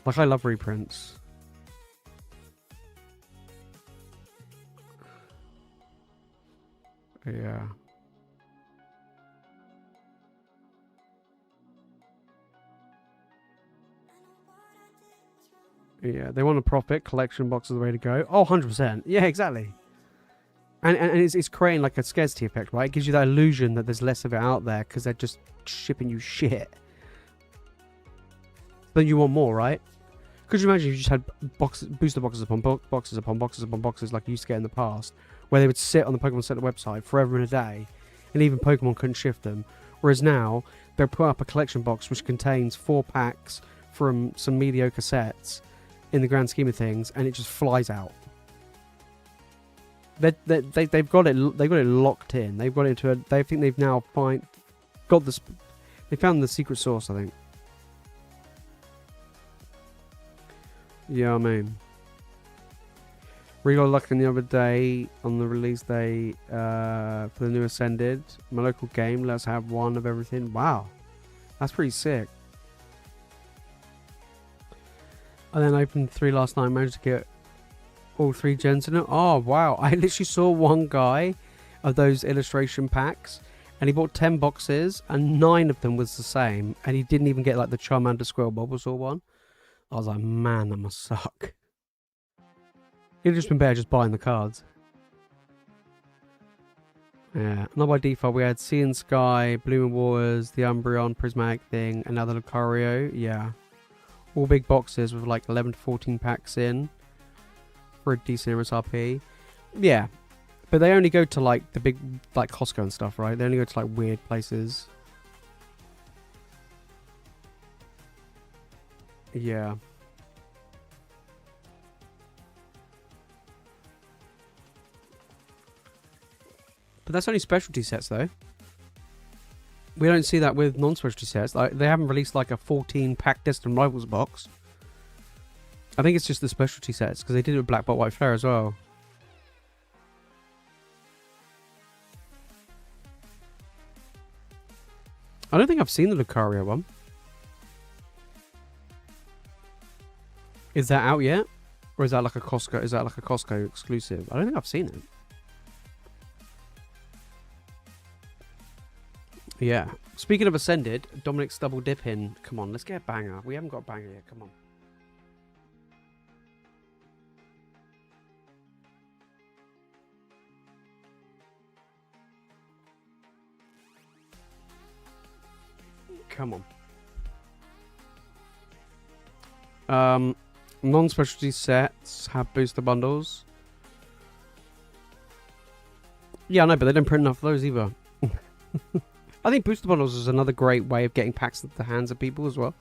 Like, I love reprints. Yeah. Yeah, they want to profit. Collection box is the way to go. Oh, 100%. Yeah, exactly. And it's creating like a scarcity effect, right? It gives you that illusion that there's less of it out there because they're just shipping you shit. Then you want more, right? Could you imagine if you just had booster boxes upon boxes upon boxes upon boxes like you used to get in the past, where they would sit on the Pokemon Center website forever and a day, and even Pokemon couldn't shift them. Whereas now, they'll put up a collection box which contains 4 packs from some mediocre sets in the grand scheme of things, and it just flies out. They've got it locked in. They've got it into a. They think they've now got this. They found the secret sauce, I think. Yeah, I mean, we got lucky the other day on the release day for the new Ascended. My local game lets have 1 of everything. Wow, that's pretty sick. I then opened 3 last night. Managed to get all 3 gens in it. Oh wow, I literally saw one guy of those illustration packs, and he bought 10 boxes, and 9 of them was the same, and he didn't even get like the Charmander Squirrel Bulbasaur one. I was like, man, that must suck. It'd just been better just buying the cards. Yeah, not by default. We had Sea and Sky, Blooming Waters, the Umbreon Prismatic thing, another Lucario. Yeah, all big boxes with like 11 to 14 packs in for a decent MSRP. Yeah, but they only go to like the big, like Costco and stuff, right? They only go to like weird places. Yeah. But that's only specialty sets, though. We don't see that with non-specialty sets. Like, they haven't released like a 14-pack Distant Rivals box. I think it's just the specialty sets, because they did it with Black Bot White Flare as well. I don't think I've seen the Lucario one. Is that out yet? Or is that like a Costco? Is that like a Costco exclusive? I don't think I've seen it. Yeah. Speaking of Ascended, Dominic's double dip in. Come on, let's get a banger. We haven't got a banger yet. Come on. Come on. Non-specialty sets have booster bundles. Yeah, I know, but they don't print enough of those either. I think booster bundles is another great way of getting packs into the hands of people as well.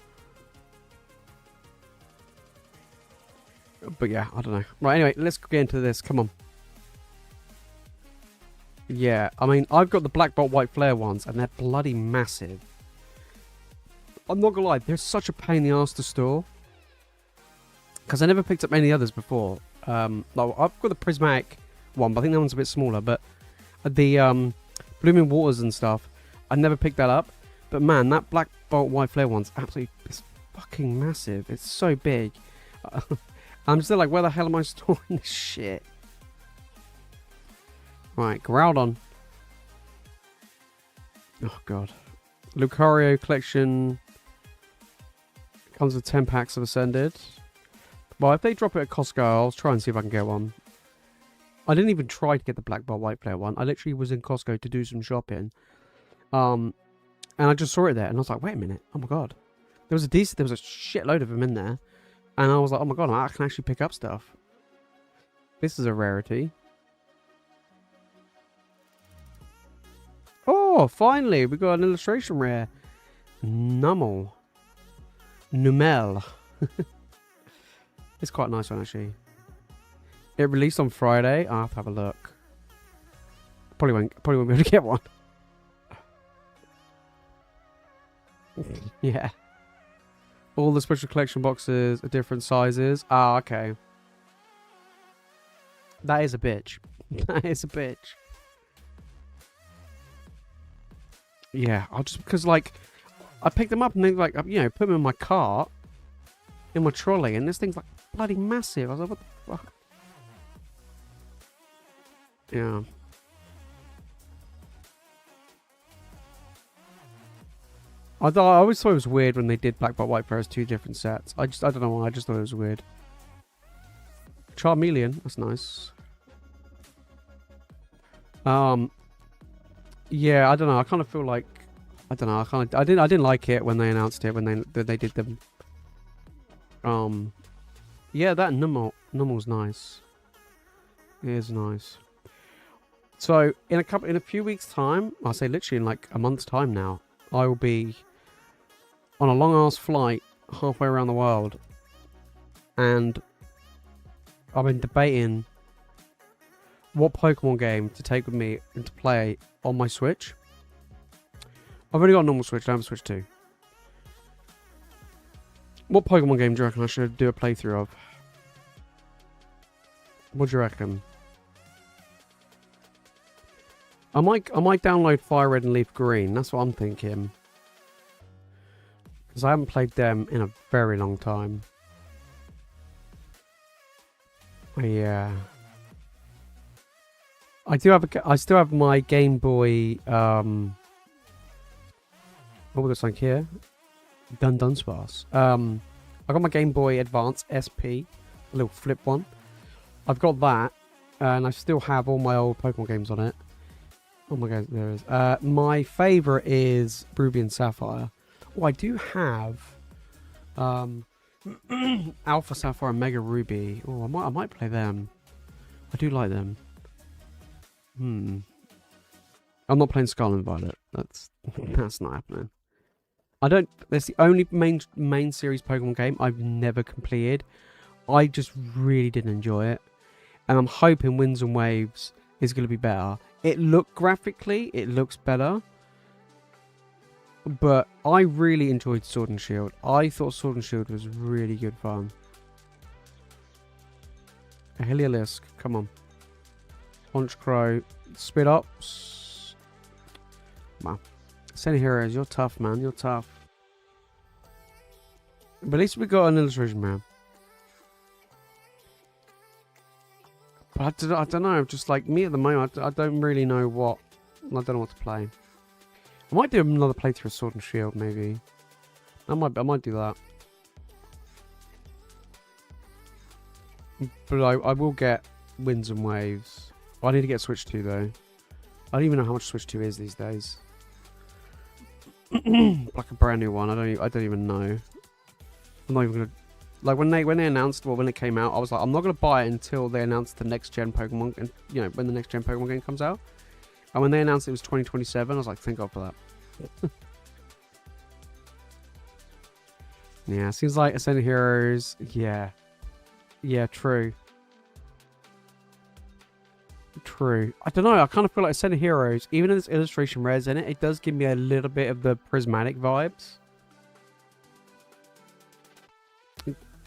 But yeah, I don't know. Right, anyway, let's get into this. Come on. Yeah, I mean, I've got the Black Bolt White Flare ones, and they're bloody massive. I'm not gonna lie, they're such a pain in the arse to store. Because I never picked up any others before. Like, I've got the Prismatic one, but I think that one's a bit smaller. But the Blooming Waters and stuff, I never picked that up. But man, that Black Bolt White Flare one's absolutely, it's fucking massive. It's so big. I'm still like, where the hell am I storing this shit? Right, Groudon. Oh god. Lucario collection comes with 10 packs of Ascended. Well, if they drop it at Costco, I'll try and see if I can get one. I didn't even try to get the Black Belt White Flare one. I literally was in Costco to do some shopping. And I just saw it there, and I was like, wait a minute. Oh my god. There was a shitload of them in there. And I was like, oh my god, I can actually pick up stuff. This is a rarity. Oh, finally, we got an illustration rare. Numel. It's quite a nice one, actually. It released on Friday. I'll have to have a look. Probably won't be able to get one. Yeah. All the special collection boxes are different sizes. Ah, okay. That is a bitch. That is a bitch. Yeah, I'll just because like I picked them up and they like put them in my cart, in my trolley, and this thing's like bloody massive. I was like, what the fuck? Yeah. I always thought it was weird when they did Black but White as 2 different sets. I don't know why. I just thought it was weird. Charmeleon, that's nice. Yeah, I don't know. I kind of feel like I don't know. I didn't like it when they announced it when they did them. Yeah, that Numel's nice. It is nice. So in a few weeks' time, I'll say literally in like a month's time now, I will be on a long ass flight halfway around the world, and I've been debating what Pokemon game to take with me and to play on my Switch. I've only got a normal Switch, I don't have a Switch 2. What Pokemon game do you reckon I should do a playthrough of? What do you reckon? I might download Fire Red and Leaf Green, that's what I'm thinking. Because I haven't played them in a very long time. Yeah. I still have my Game Boy, what was this like here? Dunsparce. I got my Game Boy Advance SP, a little flip one. I've got that, and I still have all my old Pokemon games on it. Oh my god, there is. My favourite is Ruby and Sapphire. Oh, I do have Alpha Sapphire and Mega Ruby. Oh, I might play them. I do like them. I'm not playing Scarlet and Violet. That's not happening. That's the only main series Pokemon game I've never completed. I just really didn't enjoy it, and I'm hoping Winds and Waves is going to be better. Graphically, it looks better, but I really enjoyed Sword and Shield. I thought Sword and Shield was really good fun. A Heliolisk, come on. Honchkrow, Spit Ups. Wow. Send Heroes, you're tough, man. You're tough. But at least we got an illustration, man. But I don't know. Just like me at the moment, I don't really know what. I don't know what to play. I might do another playthrough of Sword and Shield, maybe. I might do that. But I will get Winds and Waves. I need to get Switch 2 though. I don't even know how much Switch 2 is these days. Like a brand new one. I don't even know. I'm not even gonna. Like when they announced, well, when it came out, I was like, I'm not gonna buy it until they announced the next gen Pokemon, and when the next gen Pokemon game comes out. And when they announced it was 2027, I was like, thank God for that. Yeah, seems like Ascended Heroes. Yeah, true. I don't know. I kind of feel like Ascended Heroes, even if there's illustration rares in it, it does give me a little bit of the prismatic vibes.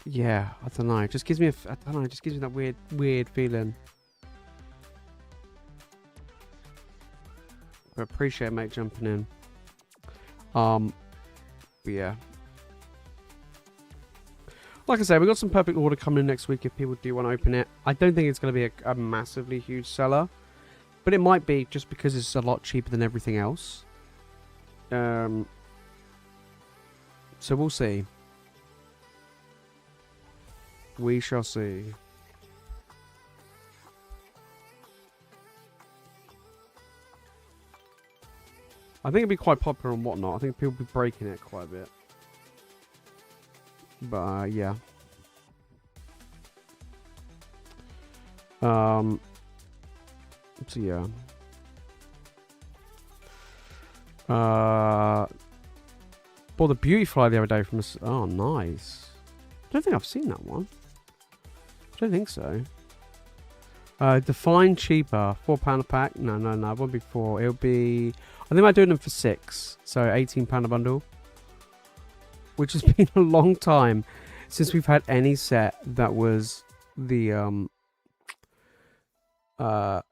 Yeah, I don't know. It just gives me it just gives me that weird feeling. But appreciate mate jumping in. But yeah. Like I said, we got some Perfect Order coming in next week if people do want to open it. I don't think it's going to be a massively huge seller, but it might be just because it's a lot cheaper than everything else. So we'll see. We shall see. I think it'll be quite popular and whatnot. I think people will be breaking it quite a bit. But yeah. So yeah. Bought the beauty fly the other day from us. Oh, nice. I don't think I've seen that one. I don't think so. Define cheaper. £4 a pack. No, it won't be 4. It'll be... I think I'm doing them for 6. So £18 a bundle. Which has been a long time since we've had any set that was the... that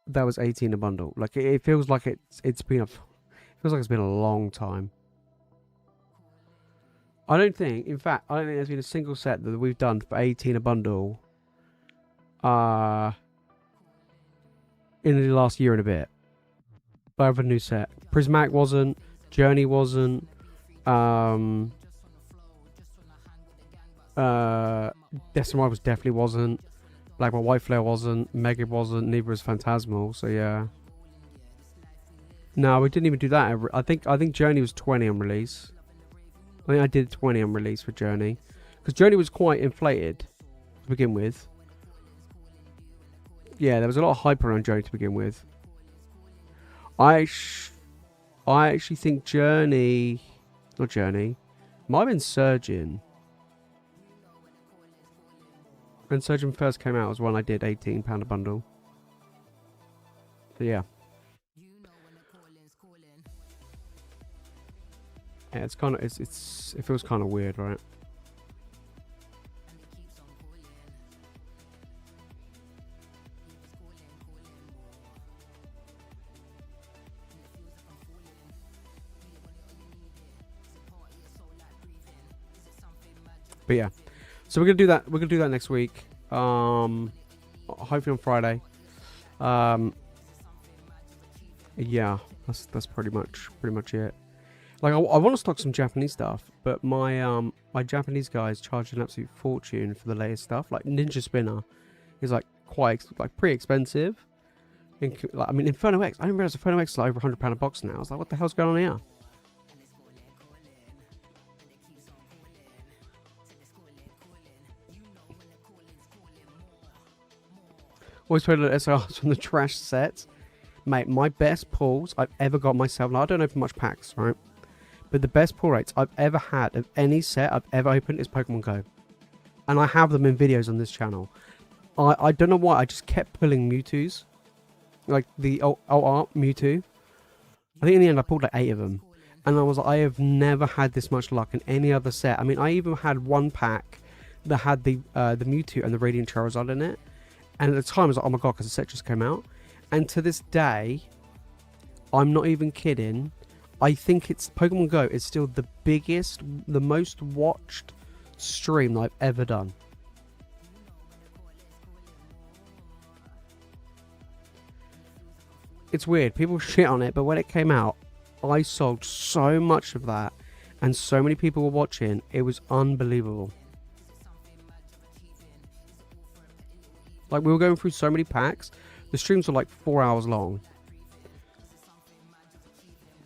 was 18 a bundle. Like, it feels like it's been a... Feels like it's been a long time. I don't think, in fact, I don't think there's been a single set that we've done for 18 a bundle in the last year and a bit. I have a new set. Prismatic wasn't. Journey wasn't. Destiny Rivals definitely wasn't. Black My White Flare wasn't. Mega wasn't. Neither was Phantasmal. So yeah. No, we didn't even do that. I think Journey was 20 on release. I think I did 20 on release for Journey. Because Journey was quite inflated to begin with. Yeah, there was a lot of hype around Journey to begin with. I actually think Journey... Not Journey. Might have been Surgeon. When Surgeon first came out was when I did £18 a bundle. So yeah. Yeah, it's kind of it feels kind of weird, right? But yeah, so we're gonna do that. We're gonna do that next week. Hopefully on Friday. Yeah, that's pretty much it. Like I want to stock some Japanese stuff, but my my Japanese guys charge an absolute fortune for the latest stuff. Like Ninja Spinner is like pretty expensive. I mean Inferno X. I didn't realize Inferno X is like over £100 a box now. I was like, what the hell's going on here? Always played the SRs from the trash sets. Mate, my best pulls I've ever got myself. Now, I don't open much packs, right? But the best pull rates I've ever had of any set I've ever opened is Pokemon Go. And I have them in videos on this channel. I don't know why, I just kept pulling Mewtwo's. Like the alt art Mewtwo. I think in the end I pulled like 8 of them. And I was like, I have never had this much luck in any other set. I mean, I even had one pack that had the Mewtwo and the Radiant Charizard in it. And at the time I was like, oh my god, because the set just came out. And to this day, I'm not even kidding, I think it's Pokemon Go is still the biggest, the most watched stream that I've ever done. It's weird, people shit on it, but when it came out, I sold so much of that and so many people were watching, it was unbelievable. Like, we were going through so many packs. The streams were like 4 hours long.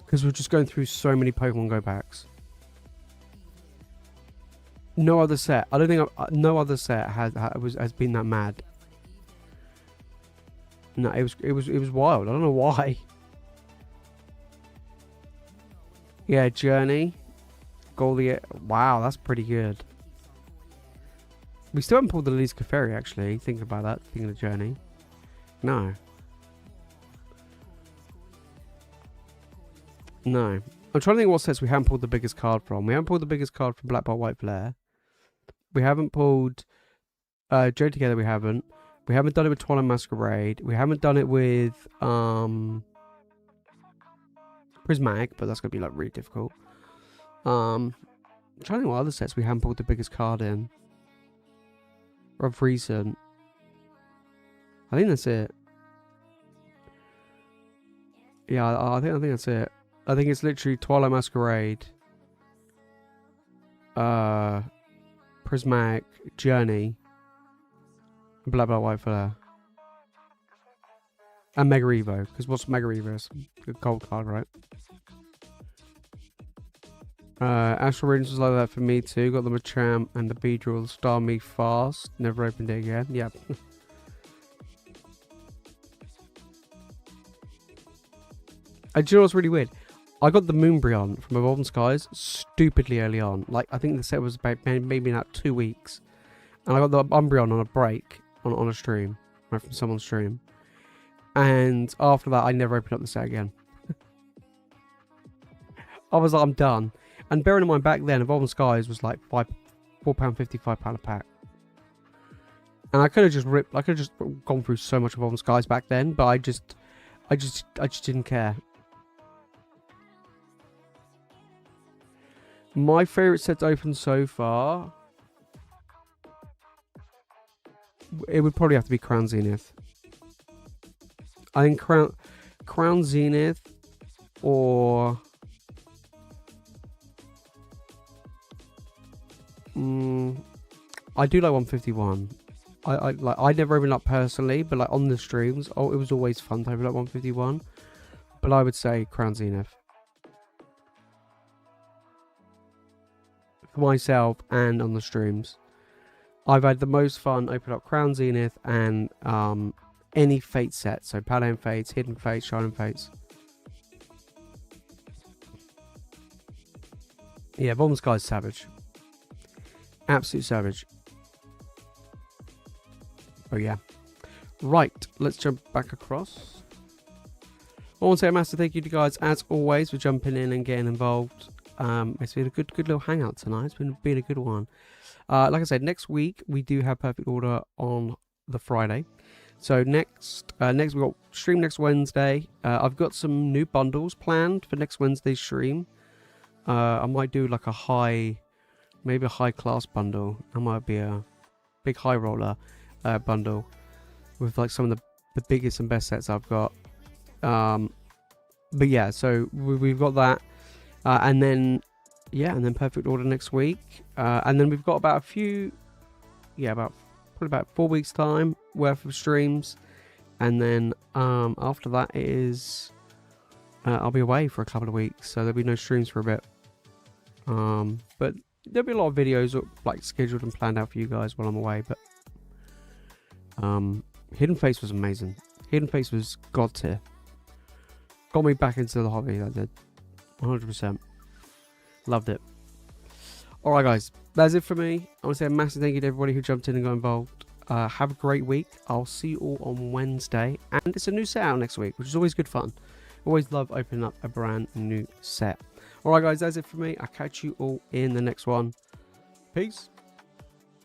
Because we were just going through so many Pokemon Go packs. No other set. I don't think no other set has been that mad. No, it was wild. I don't know why. Yeah, Journey. Goliath. Wow, that's pretty good. We still haven't pulled the Elise Clefairy, actually. Thinking about that. Thinking of Journey. No. No. I'm trying to think what sets we haven't pulled the biggest card from. We haven't pulled the biggest card from Black Belt White Flare. We haven't pulled Joe Together, we haven't. We haven't done it with Twilight Masquerade. We haven't done it with Prismatic, but that's gonna be like really difficult. I'm trying to think what other sets we haven't pulled the biggest card in. Of recent. I think that's it. Yeah, I think that's it. I think it's literally Twilight Masquerade, Prismatic, Journey, Black Belt White Flare, and Mega Evo. Because what's Mega Evo? It's a gold card, right? Astral Radiance was like that for me too. Got the Machamp and the Beedrill. Star Me Fast. Never opened it again. Yep. Do you know what's really weird? I got the Moonbryon from Evolving Skies stupidly early on. Like, I think the set was about maybe about 2 weeks. And I got the Umbreon on a break, on a stream, right, from someone's stream. And after that, I never opened up the set again. I was like, I'm done. And bearing in mind, back then, Evolving Skies was like £4.50, £5 a pack. And I could have just gone through so much Evolving Skies back then, but I just didn't care. My favourite set to open so far, it would probably have to be Crown Zenith. I think Crown Zenith or I do like 151. I never opened up personally, but like on the streams, it was always fun to open up 151. But I would say Crown Zenith. For myself and on the streams, I've had the most fun opening up Crown Zenith and any Fate set. So Paladin Fates, Hidden Fates, Shining Fates. Yeah, Evolving Skies savage. Absolute savage. Oh yeah. Right, let's jump back across. I want to say a massive thank you to you guys, as always, for jumping in and getting involved. It's been a good little hangout tonight. It's been a good one. Like I said, next week we do have Perfect Order on the Friday. So next we've got stream next Wednesday. I've got some new bundles planned for next Wednesday's stream. I might do like maybe a high class bundle. I might be a big high roller bundle with like some of the biggest and best sets I've got. But yeah, so we've got that. And then Perfect Order next week. And then we've got about probably about 4 weeks time worth of streams. And then after that is I'll be away for a couple of weeks, so there'll be no streams for a bit. But there'll be a lot of videos like scheduled and planned out for you guys while I'm away. But Hidden Face was amazing. Hidden Face was god tier. Got me back into the hobby, that did. 100%. Loved it. Alright guys, that's it for me. I want to say a massive thank you to everybody who jumped in and got involved. Have a great week. I'll see you all on Wednesday. And it's a new set out next week, which is always good fun. Always love opening up a brand new set. Alright guys, that's it for me. I'll catch you all in the next one. Peace.